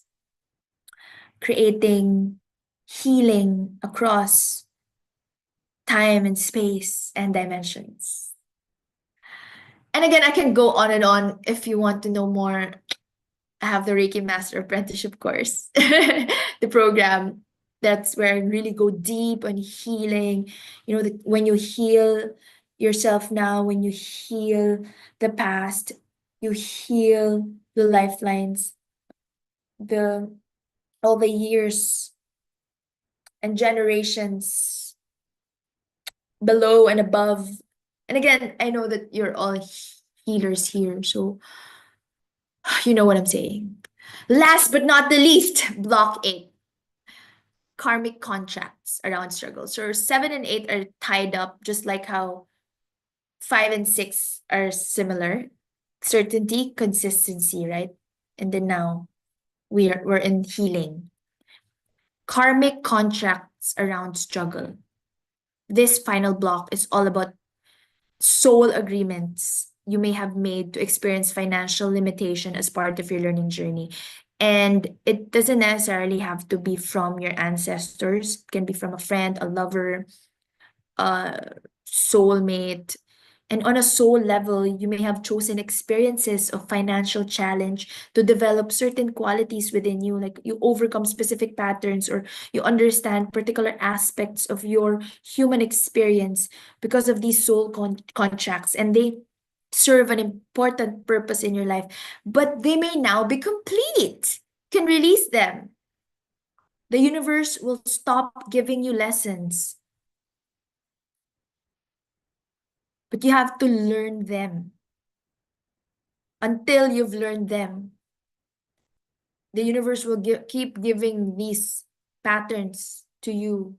creating healing across time and space and dimensions. And again, I can go on and on if you want to know more. I have the Reiki Master Apprenticeship course, the program. That's where I really go deep on healing. When you heal yourself now, when you heal the past, you heal the lifelines, the all the years and generations below and above. And again, I know that you're all healers here, so you know what I'm saying. Last but not the least, block 8, karmic contracts around struggle. So 7 and 8 are tied up, just like how 5 and 6 are similar. Certainty, consistency, right? And then now we're in healing. Karmic contracts around struggle. This final block is all about soul agreements you may have made to experience financial limitation as part of your learning journey. And it doesn't necessarily have to be from your ancestors. It can be from a friend, a lover, a soulmate. And on a soul level, you may have chosen experiences of financial challenge to develop certain qualities within you, like you overcome specific patterns, or you understand particular aspects of your human experience because of these soul contracts, and they serve an important purpose in your life, but they may now be complete. You can release them. The universe will stop giving you lessons. but you have to learn them. Until you've learned them, the universe will keep giving these patterns to you.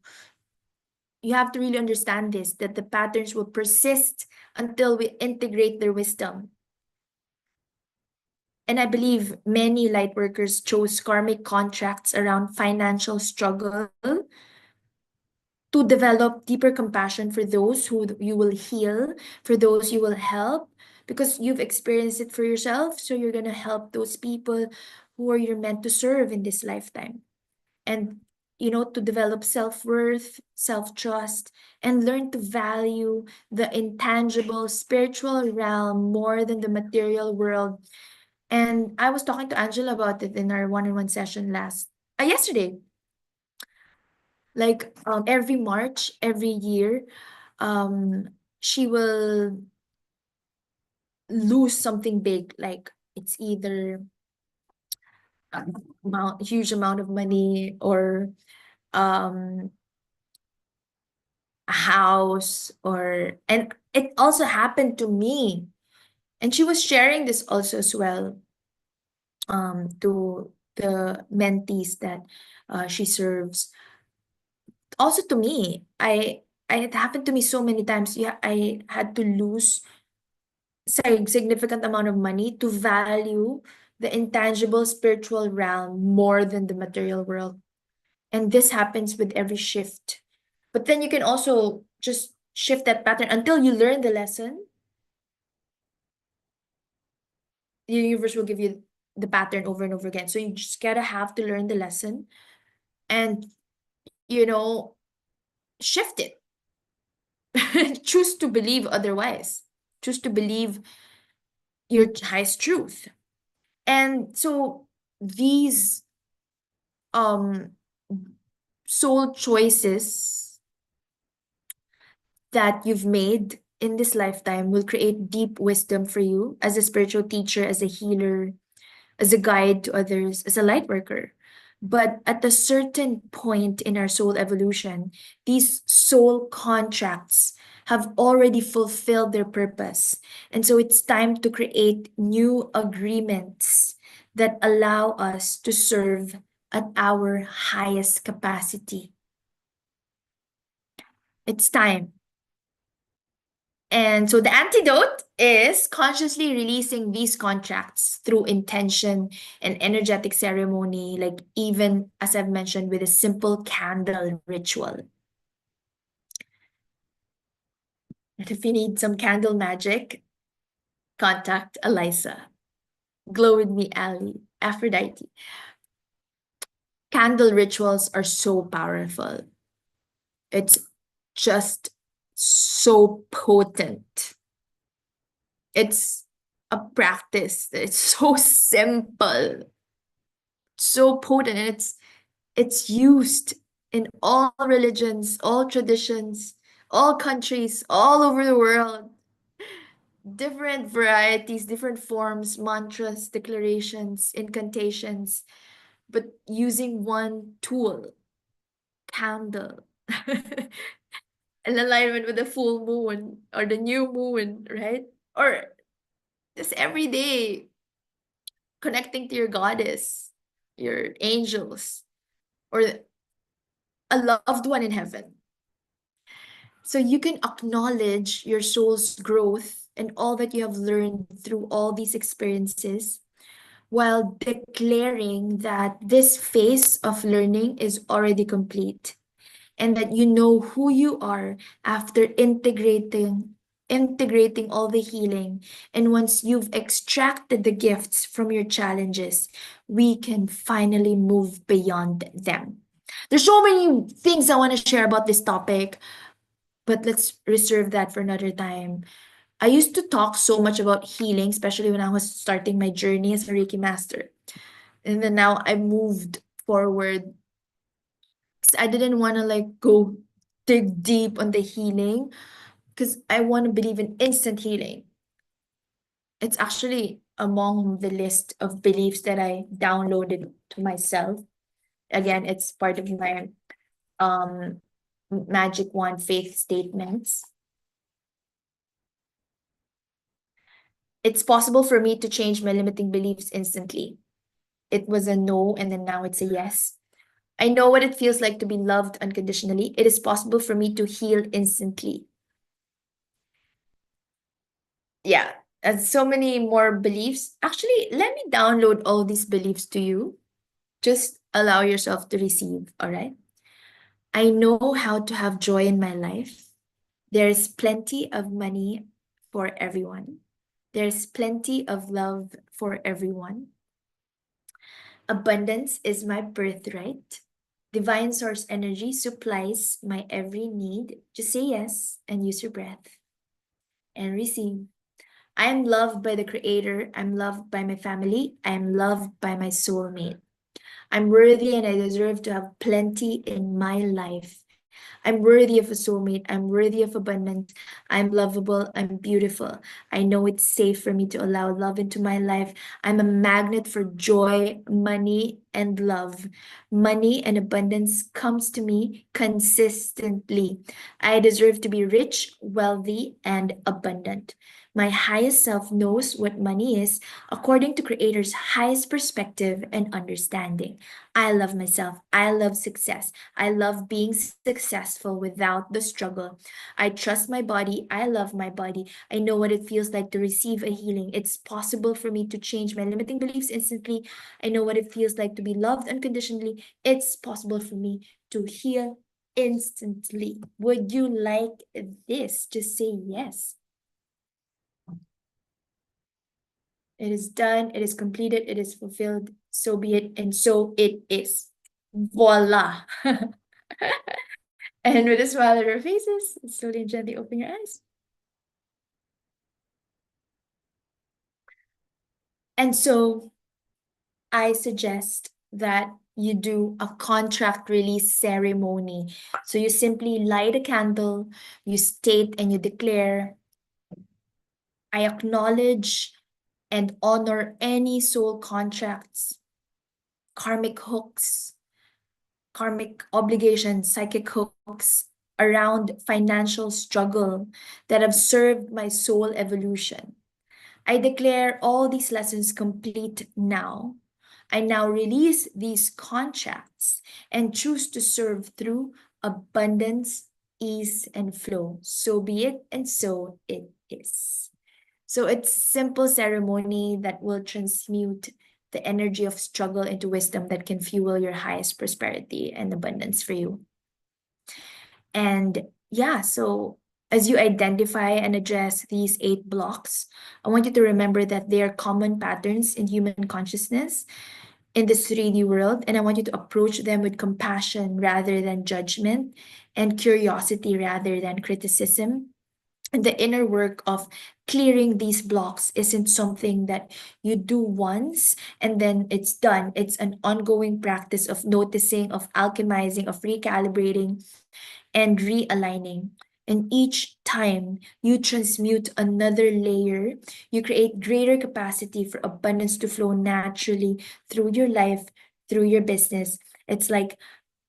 You have to really understand this, that the patterns will persist until we integrate their wisdom. And I believe many light workers chose karmic contracts around financial struggle to develop deeper compassion for those who you will heal, for those you will help, because you've experienced it for yourself. So you're going to help those people who are you're meant to serve in this lifetime. And, to develop self worth, self trust, and learn to value the intangible spiritual realm more than the material world. And I was talking to Angela about it in our one-on-one session yesterday. Like every March, every year, um, she will lose something big. Like it's either a huge amount of money or um a house, and it also happened to me. And she was sharing this also as well to the mentees that she serves. Also to me, it happened to me so many times. Yeah, I had to lose significant amount of money to value the intangible spiritual realm more than the material world. And this happens with every shift. But then you can also just shift that pattern until you learn the lesson. The universe will give you the pattern over and over again. So you just gotta have to learn the lesson and, you know, shift it. Choose to believe otherwise. Choose to believe your highest truth. And so these um soul choices that you've made in this lifetime will create deep wisdom for you as a spiritual teacher, as a healer, as a guide to others, as a light worker. But at a certain point in our soul evolution, these soul contracts have already fulfilled their purpose. And so it's time to create new agreements that allow us to serve at our highest capacity. It's time. And so the antidote is consciously releasing these contracts through intention and energetic ceremony, like even as I've mentioned, with a simple candle ritual. And if you need some candle magic, contact Eliza. Glow with me, Ali, Aphrodite. Candle rituals are so powerful. It's just so potent. It's a practice. It's so simple, so potent, and it's used in all religions, all traditions, all countries, all over the world. Different varieties, different forms, mantras, declarations, incantations, but using one tool, candle. In alignment with the full moon or the new moon, right? Or just every day connecting to your goddess, your angels, or a loved one in heaven. So you can acknowledge your soul's growth and all that you have learned through all these experiences while declaring that this phase of learning is already complete and that you know who you are after integrating all the healing. And once you've extracted the gifts from your challenges, we can finally move beyond them. There's so many things I want to share about this topic, but let's reserve that for another time. I used to talk so much about healing, especially when I was starting my journey as a Reiki master. And then now I moved forward, 'cause I didn't want to like go dig deep on the healing because I want to believe in instant healing. It's actually among the list of beliefs that I downloaded to myself. Again, it's part of my um magic wand faith statements. It's possible for me to change my limiting beliefs instantly. It was a no, and then now it's a yes. I know what it feels like to be loved unconditionally. It is possible for me to heal instantly. Yeah, and so many more beliefs. Actually, let me download all these beliefs to you. Just allow yourself to receive, all right? I know how to have joy in my life. There's plenty of money for everyone. There's plenty of love for everyone. Abundance is my birthright. Divine source energy supplies my every need. Just say yes and use your breath and receive. I am loved by the Creator. I'm loved by my family. I am loved by my soulmate. I'm worthy and I deserve to have plenty in my life. I'm worthy of a soulmate. I'm worthy of abundance. I'm lovable. I'm beautiful. I know it's safe for me to allow love into my life. I'm a magnet for joy, money, and love. Money and abundance comes to me consistently. I deserve to be rich, wealthy, and abundant. My highest self knows what money is according to Creator's highest perspective and understanding. I love myself. I love success. I love being successful without the struggle. I trust my body. I love my body. I know what it feels like to receive a healing. It's possible for me to change my limiting beliefs instantly. I know what it feels like to be loved unconditionally. It's possible for me to heal instantly. Would you like this? Just say yes. It is done. It is completed. It is fulfilled. So be it. And so it is. Voila. And with a smile on our faces, slowly and gently open your eyes. And so I suggest that you do a contract release ceremony. So you simply light a candle, you state and you declare, I acknowledge and honor any soul contracts, karmic hooks, karmic obligations, psychic hooks around financial struggle that have served my soul evolution. I declare all these lessons complete now. I now release these contracts and choose to serve through abundance, ease, and flow. So be it, and so it is. So it's simple ceremony that will transmute the energy of struggle into wisdom that can fuel your highest prosperity and abundance for you. And yeah, so as you identify and address these 8 blocks, I want you to remember that they are common patterns in human consciousness in this 3D world. And I want you to approach them with compassion rather than judgment and curiosity rather than criticism. And the inner work of clearing these blocks isn't something that you do once and then it's done. It's an ongoing practice of noticing, of alchemizing, of recalibrating, and realigning. And each time you transmute another layer, you create greater capacity for abundance to flow naturally through your life, through your business. It's like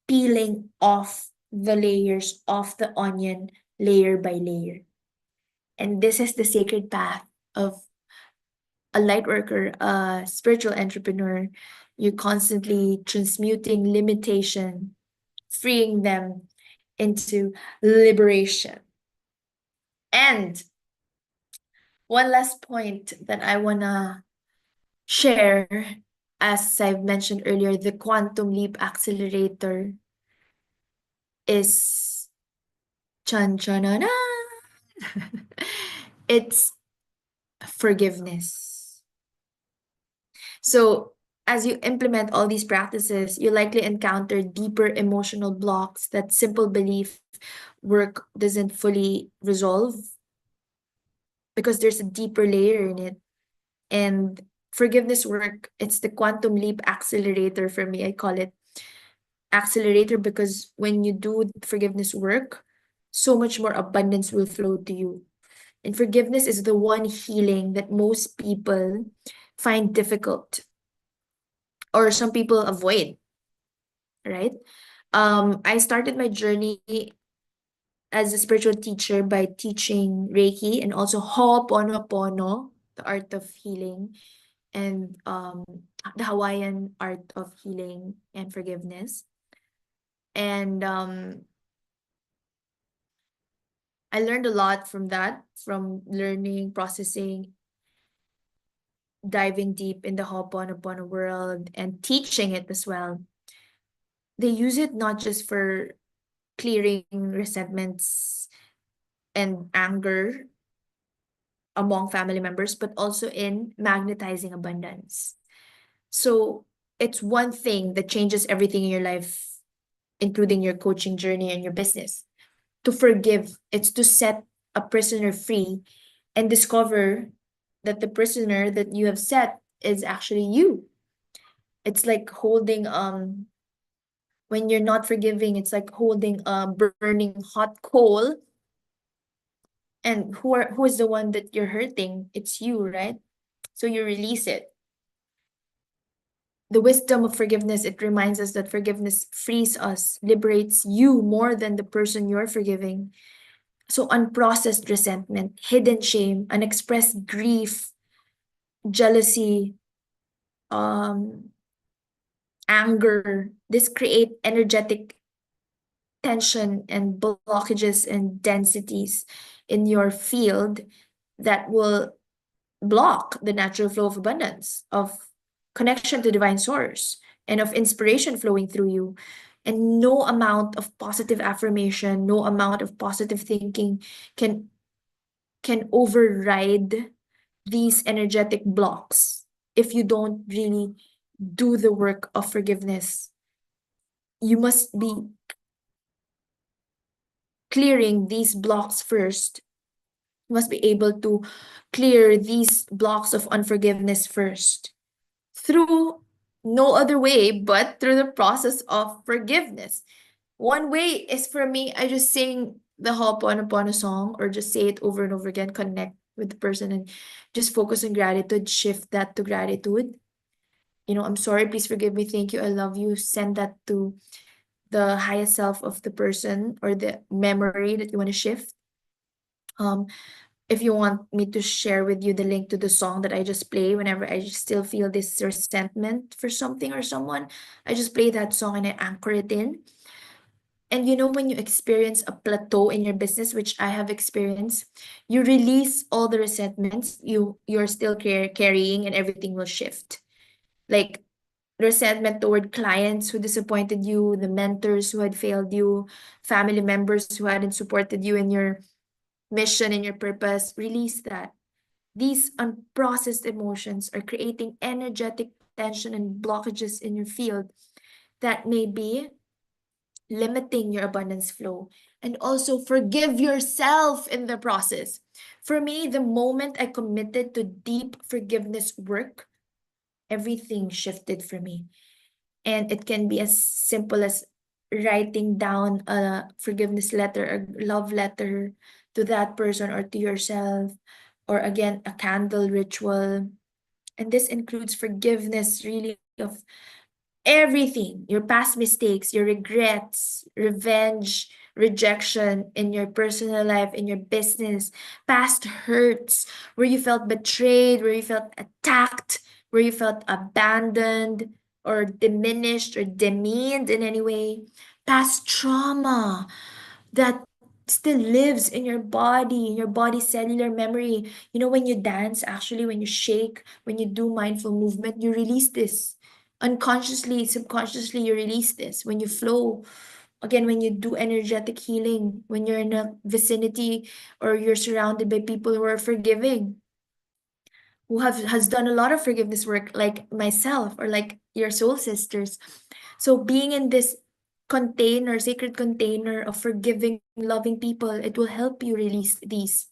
peeling off the layers of the onion layer by layer. And this is the sacred path of a light worker, a spiritual entrepreneur. You're constantly transmuting limitation, freeing them into liberation. And one last point that I want to share, as I've mentioned earlier, the quantum leap accelerator is chan chan it's forgiveness. So as you implement all these practices, you likely encounter deeper emotional blocks that simple belief work doesn't fully resolve because there's a deeper layer in it. And forgiveness work, it's the quantum leap accelerator for me. I call it accelerator because when you do forgiveness work, so much more abundance will flow to you. And forgiveness is the one healing that most people find difficult or some people avoid, right? I started my journey as a spiritual teacher by teaching Reiki and also Ho'oponopono. the art of healing, and the Hawaiian art of healing and forgiveness. And I learned a lot from that, from learning, processing, diving deep in the Ho'oponopono world and teaching it as well. They use it not just for clearing resentments and anger among family members, but also in magnetizing abundance. So it's one thing that changes everything in your life, including your coaching journey and your business. To forgive, it's to set a prisoner free and discover that the prisoner that you have set is actually you. It's like holding when you're not forgiving, it's like holding a burning hot coal, and who is the one that you're hurting? It's you, right? So you release it. The wisdom of forgiveness, it reminds us that forgiveness frees us, liberates you more than the person you're forgiving. So unprocessed resentment, hidden shame, unexpressed grief, jealousy, um, anger, this create energetic tension and blockages and densities in your field that will block the natural flow of abundance, of connection to divine source, and of inspiration flowing through you. And no amount of positive affirmation, no amount of positive thinking can override these energetic blocks if you don't really do the work of forgiveness. You must be clearing these blocks first. You must be able to clear these blocks of unforgiveness first through no other way but through the process of forgiveness. One way is for me, I just sing the Ho'oponopono song or just say it over and over again, connect with the person and just focus on gratitude, shift that to gratitude. I'm sorry, please forgive me, thank you, I love you. Send that to the highest self of the person or the memory that you want to shift. Um, if you want me to share with you the link to the song that I just play whenever I still feel this resentment for something or someone, I just play that song and I anchor it in. And when you experience a plateau in your business, which I have experienced, you release all the resentments you're still carrying, and everything will shift. Like resentment toward clients who disappointed you, the mentors who had failed you, family members who hadn't supported you in your mission and your purpose. Release that. These unprocessed emotions are creating energetic tension and blockages in your field that may be limiting your abundance flow. And also forgive yourself in the process. For me, the moment I committed to deep forgiveness work, everything shifted for me. And it can be as simple as writing down a forgiveness letter, a love letter to that person or to yourself, or again, a candle ritual. And this includes forgiveness really of everything, your past mistakes, your regrets, revenge, rejection in your personal life, in your business, past hurts, where you felt betrayed, where you felt attacked, where you felt abandoned or diminished or demeaned in any way, past trauma that still lives in your body cellular memory. When you dance, actually, when you shake, when you do mindful movement, you release this. Unconsciously, subconsciously, you release this. When you flow, again, when you do energetic healing, when you're in a vicinity or you're surrounded by people who are forgiving, who has done a lot of forgiveness work, like myself or like your soul sisters. So being in this container, sacred container of forgiving, loving people, it will help you release these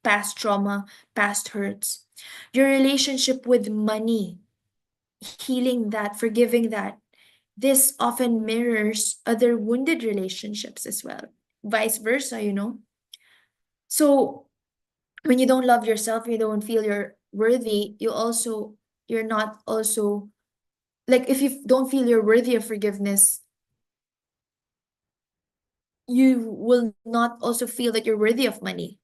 past trauma, past hurts. Your relationship with money, healing that, forgiving that. This often mirrors other wounded relationships as well. Vice versa. So when you don't love yourself, you don't feel you're worthy, you're not also, like, if you don't feel you're worthy of forgiveness, you will not also feel that you're worthy of money.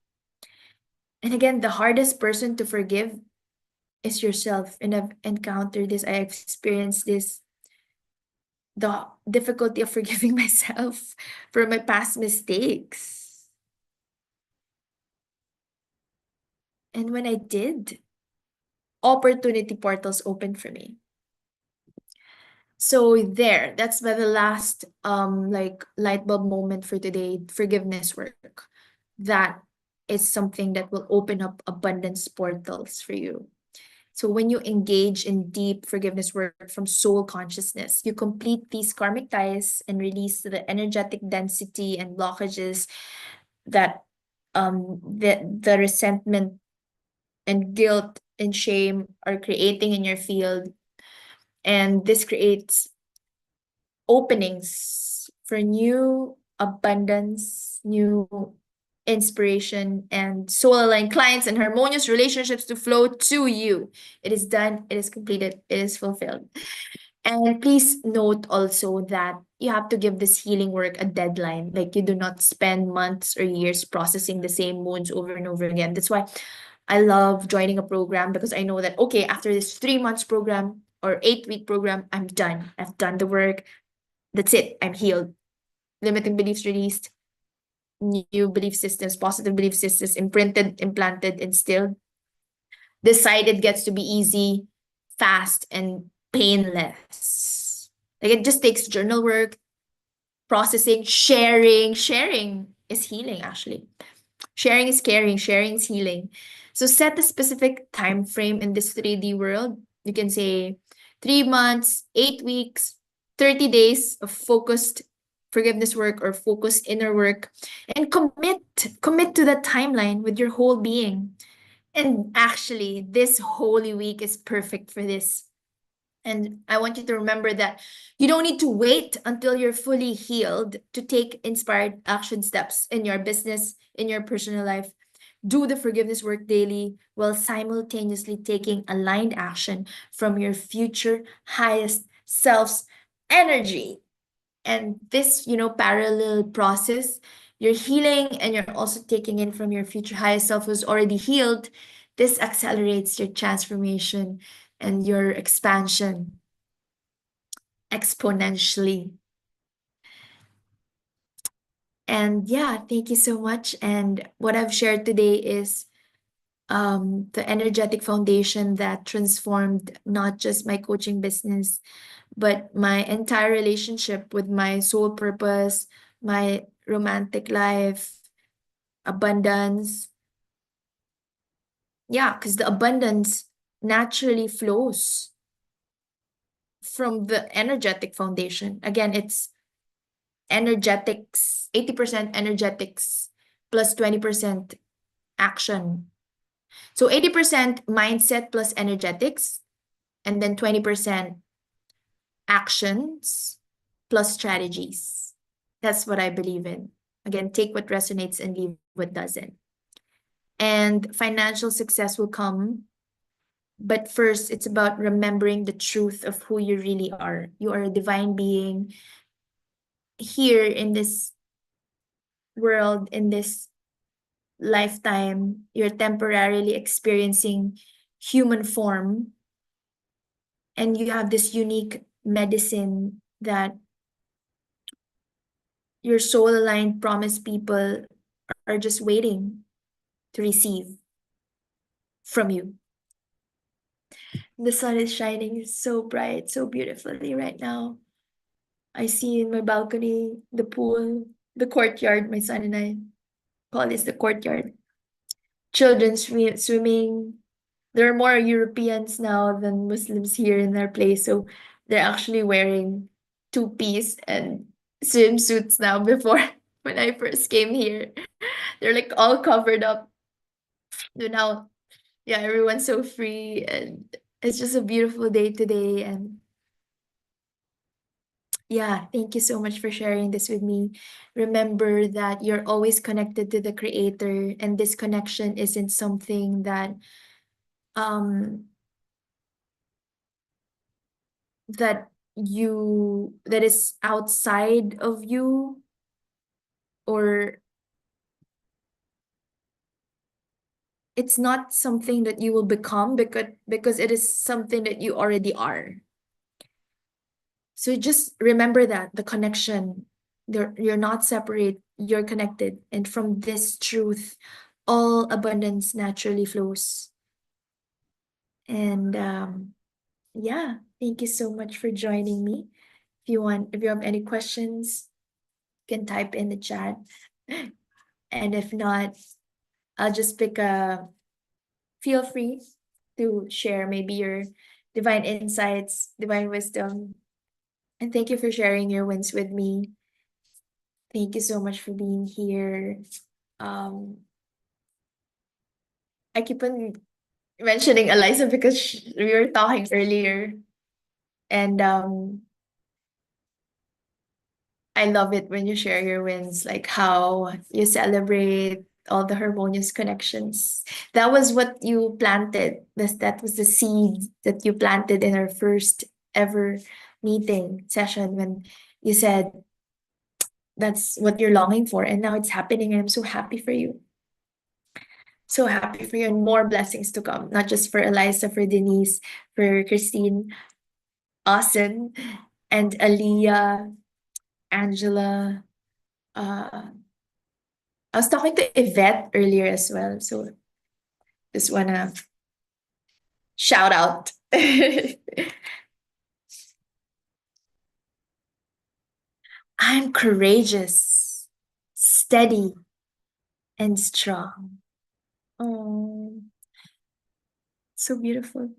And again, the hardest person to forgive is yourself. And I've encountered this, I experienced this, the difficulty of forgiving myself for my past mistakes. And when I did, opportunity portals opened for me. So there, that's by the last like light bulb moment for today, forgiveness work. That is something that will open up abundance portals for you. So when you engage in deep forgiveness work from soul consciousness, you complete these karmic ties and release the energetic density and blockages that the resentment and guilt and shame are creating in your field. And this creates openings for new abundance, new inspiration, and soul aligned clients and harmonious relationships to flow to you. It is done, it is completed, it is fulfilled. And please note also that you have to give this healing work a deadline. Like you do not spend months or years processing the same wounds over and over again. That's why I love joining a program, because I know that, okay, after this 3 months program or 8 week program, I'm done. I've done the work. That's it. I'm healed. Limiting beliefs released, new belief systems, positive belief systems imprinted, implanted, instilled. Decided gets to be easy, fast, and painless. Like it just takes journal work, processing, sharing. Sharing is healing, actually. Sharing is caring, sharing is healing. So set a specific time frame in this 3D world. You can say 3 months, 8 weeks, 30 days of focused forgiveness work or focused inner work, and commit to that timeline with your whole being. And actually, this Holy Week is perfect for this. And I want you to remember that you don't need to wait until you're fully healed to take inspired action steps in your business, in your personal life. Do the forgiveness work daily while simultaneously taking aligned action from your future highest self's energy. And this, parallel process, you're healing and you're also taking in from your future highest self who's already healed. This accelerates your transformation and your expansion exponentially. And yeah, thank you so much. And what I've shared today is the energetic foundation that transformed not just my coaching business, but my entire relationship with my soul purpose, my romantic life, abundance. Yeah, because the abundance naturally flows from the energetic foundation. Again, it's energetics, 80% energetics plus 20% action. So 80% mindset plus energetics, and then 20% actions plus strategies. That's what I believe in. Again, take what resonates and leave what doesn't. And financial success will come. But first, it's about remembering the truth of who you really are. You are a divine being here in this world, in this lifetime. You're temporarily experiencing human form, and you have this unique medicine that your soul aligned promise people are just waiting to receive from you. The sun is shining so bright, so beautifully right now. I see in my balcony the pool, the courtyard. My son and I call this the courtyard. Children swimming. There are more Europeans now than Muslims here in our place, so they're actually wearing two-piece and swimsuits now. Before, when I first came here, they're like all covered up. So now, yeah, everyone's so free, and it's just a beautiful day today. And yeah, thank you so much for sharing this with me. Remember that you're always connected to the creator, and this connection isn't something um that is outside of you, or it's not something that you will become, because it is something that you already are. So just remember that the connection, you're not separate, you're connected. And from this truth, all abundance naturally flows. And yeah, thank you so much for joining me. If you have any questions, you can type in the chat. And if not, I'll just pick a, feel free to share maybe your divine insights, divine wisdom. And thank you for sharing your wins with me. Thank you so much for being here. Um, I keep on mentioning Eliza because we were talking earlier, and I love it when you share your wins, like how you celebrate all the harmonious connections. That was what you planted. That was the seed that you planted in our first ever meeting session, when you said that's what you're longing for, and now it's happening. And I'm so happy for you. So happy for you, and more blessings to come, not just for Eliza, for Denise, for Christine, Austin, and Aliyah, Angela. I was talking to Yvette earlier as well, so just wanna shout out. I'm courageous, steady, and strong. Oh, so beautiful.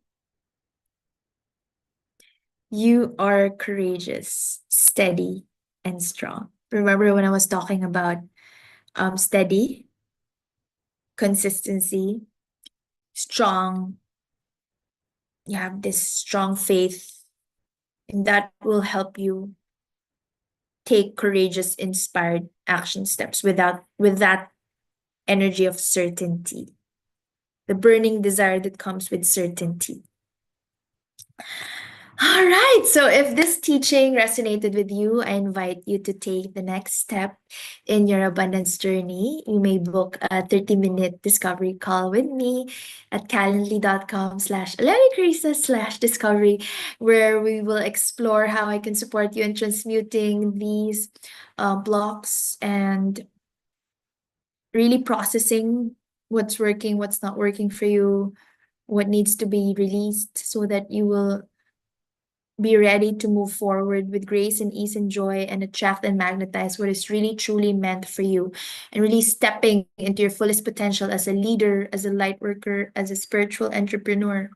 You are courageous, steady, and strong. Remember when I was talking about steady, consistency, strong, you have this strong faith, and that will help you take courageous, inspired action steps with that energy of certainty, the burning desire that comes with certainty. All right. So if this teaching resonated with you, I invite you to take the next step in your abundance journey. You may book a 30-minute discovery call with me at calendly.com/discovery, where we will explore how I can support you in transmuting these blocks and really processing what's working, what's not working for you, what needs to be released, so that you will be ready to move forward with grace and ease and joy, and attract and magnetize what is really truly meant for you, and really stepping into your fullest potential as a leader, as a light worker, as a spiritual entrepreneur.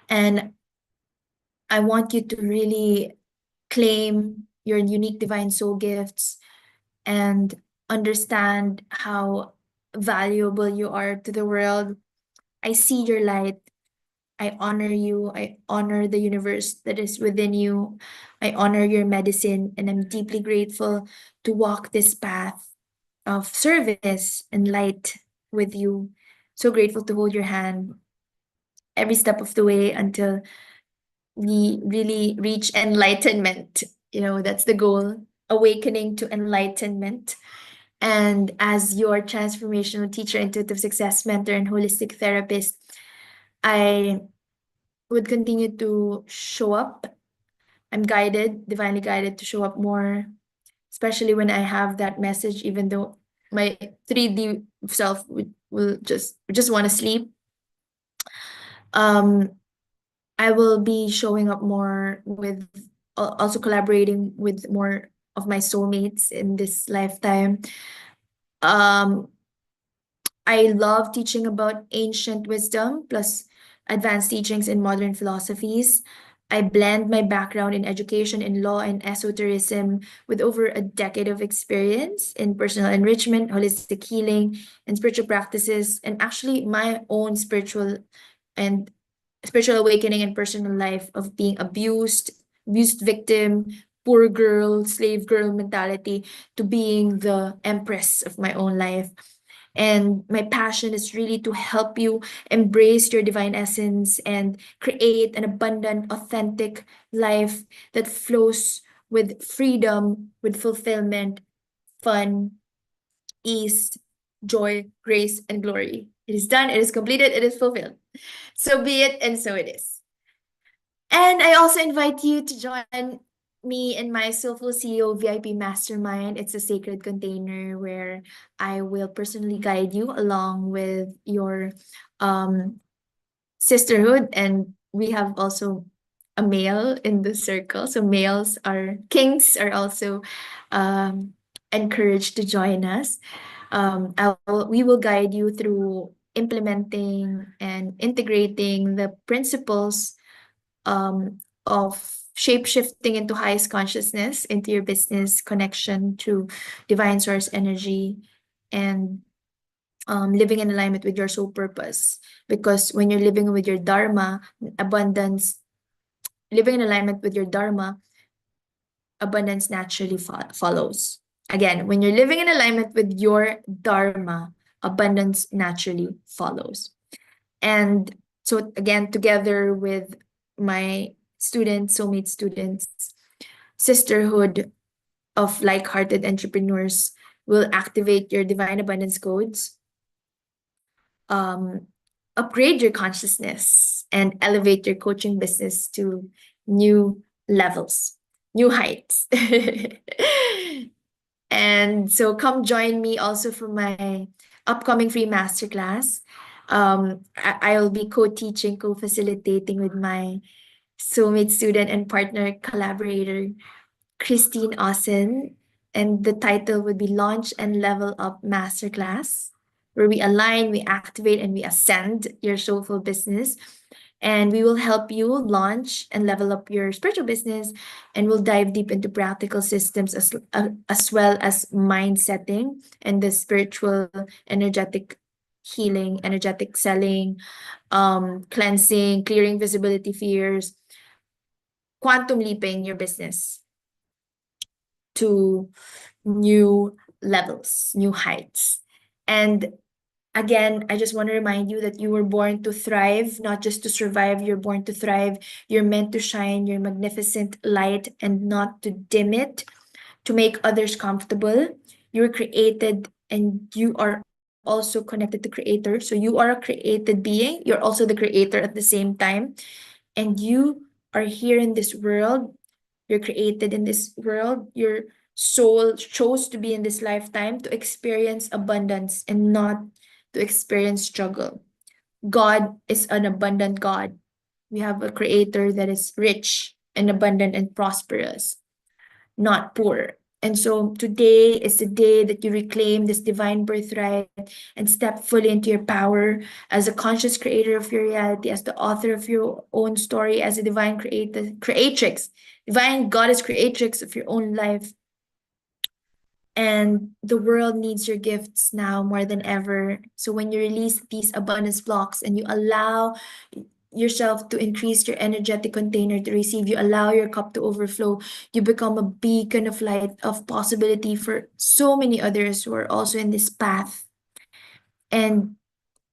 And I want you to really claim your unique divine soul gifts and understand how valuable you are to the world. I see your light. I honor you. I honor the universe that is within you. I honor your medicine, and I'm deeply grateful to walk this path of service and light with you. So grateful to hold your hand every step of the way until we really reach enlightenment. That's the goal, awakening to enlightenment. And as your transformational teacher, intuitive success mentor, and holistic therapist, I would continue to show up. I'm guided, divinely guided to show up more, especially when I have that message, even though my 3D self will just want to sleep. I will be showing up more with, also collaborating with more of my soulmates in this lifetime. Um, I love teaching about ancient wisdom plus advanced teachings in modern philosophies. I blend my background in education, in law, and esotericism with over a decade of experience in personal enrichment, holistic healing, and spiritual practices, and actually my own and spiritual awakening and personal life of being abused victim, poor girl, slave girl mentality, to being the empress of my own life. And my passion is really to help you embrace your divine essence and create an abundant, authentic life that flows with freedom, with fulfillment, fun, ease, joy, grace, and glory. It is done, it is completed, it is fulfilled. So be it, and so it is. And I also invite you to join me in my Soulful CEO VIP Mastermind. It's a sacred container where I will personally guide you along with your um, sisterhood. And we have also a male in the circle. So males are kings are also um, encouraged to join us. We will guide you through implementing and integrating the principles of shape shifting into highest consciousness into your business connection to divine source energy and living in alignment with your soul purpose. Because when you're living with your dharma, abundance, living in alignment with your dharma, abundance naturally follows. Again, when you're living in alignment with your dharma, abundance naturally follows. And so again, together with my students, soulmate students, sisterhood of like-hearted entrepreneurs will activate your divine abundance codes, um, upgrade your consciousness, and elevate your coaching business to new levels, new heights. And so come join me also for my upcoming free masterclass. I'll be co-teaching, co-facilitating with my soulmate student and partner collaborator, Christine Austin. And the title would be Launch and Level Up Masterclass, where we align, we activate, and we ascend your soulful business. And we will help you launch and level up your spiritual business. And we'll dive deep into practical systems as well as mind setting and the spiritual, energetic healing, energetic selling, cleansing, clearing visibility fears, quantum leaping your business to new levels, new heights. And again, I just want to remind you that you were born to thrive, not just to survive. You're born to thrive. You're meant to shine your magnificent light and not to dim it, to make others comfortable. You were created and you are also connected to creator. So you are a created being. You're also the creator at the same time. And you are here in this world. You're created in this world. Your soul chose to be in this lifetime to experience abundance and not to experience struggle. God is an abundant God. We have a creator that is rich and abundant and prosperous, not poor. And so today is the day that you reclaim this divine birthright and step fully into your power as a conscious creator of your reality, as the author of your own story, as a divine creatrix, divine goddess creatrix of your own life. And the world needs your gifts now more than ever. So when you release these abundance blocks and you allow yourself to increase your energetic container to receive, you allow your cup to overflow, you become a beacon of light, of possibility for so many others who are also in this path. And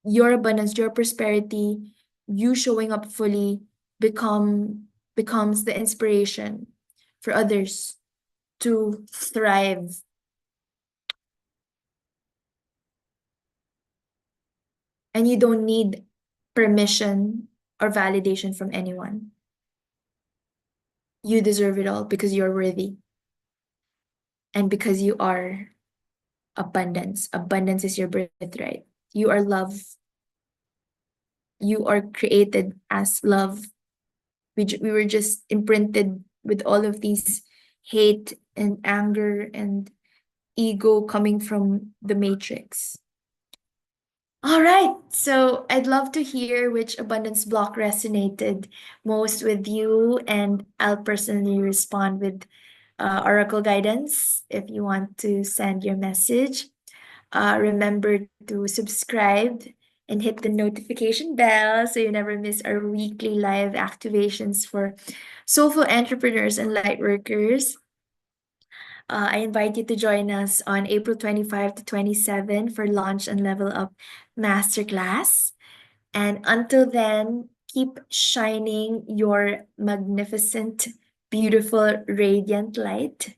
your abundance, your prosperity, you showing up fully becomes the inspiration for others to thrive. And you don't need permission or validation from anyone. You deserve it all because you're worthy and because you are abundance. Abundance is your birthright. You are love. You are created as love. We were just imprinted with all of these hate and anger and ego coming from the matrix. All right, so I'd love to hear which abundance block resonated most with you, and I'll personally respond with oracle guidance if you want to send your message. Remember to subscribe and hit the notification bell so you never miss our weekly live activations for soulful entrepreneurs and light workers. I invite you to join us on April 25 to 27 for Launch and Level Up Masterclass. And until then, keep shining your magnificent, beautiful, radiant light.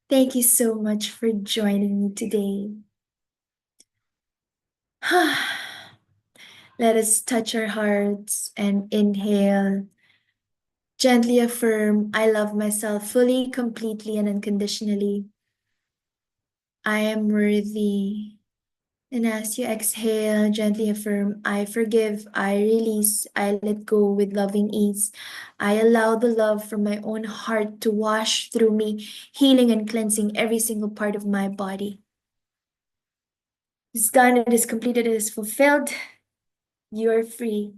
Thank you so much for joining me today. Let us touch our hearts and inhale. Gently affirm, I love myself fully, completely, and unconditionally. I am worthy. And as you exhale, gently affirm, I forgive, I release, I let go with loving ease. I allow the love from my own heart to wash through me, healing and cleansing every single part of my body. It's done, it is completed, it is fulfilled. You are free.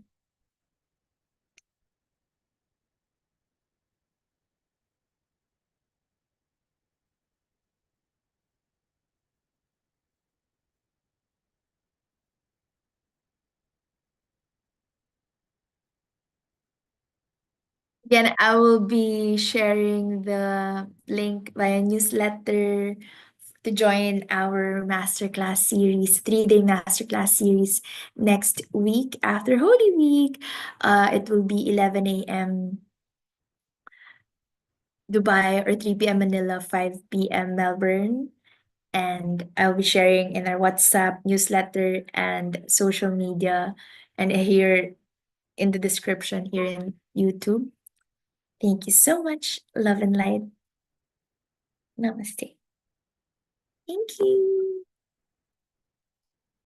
Again, I will be sharing the link via newsletter to join our masterclass series, 3-day masterclass series next week after Holy Week. It will be 11 a.m. Dubai or 3 p.m. Manila, 5 p.m. Melbourne. And I'll be sharing in our WhatsApp newsletter and social media and here in the description here in YouTube. Thank you so much. Love and light. Namaste. Thank you.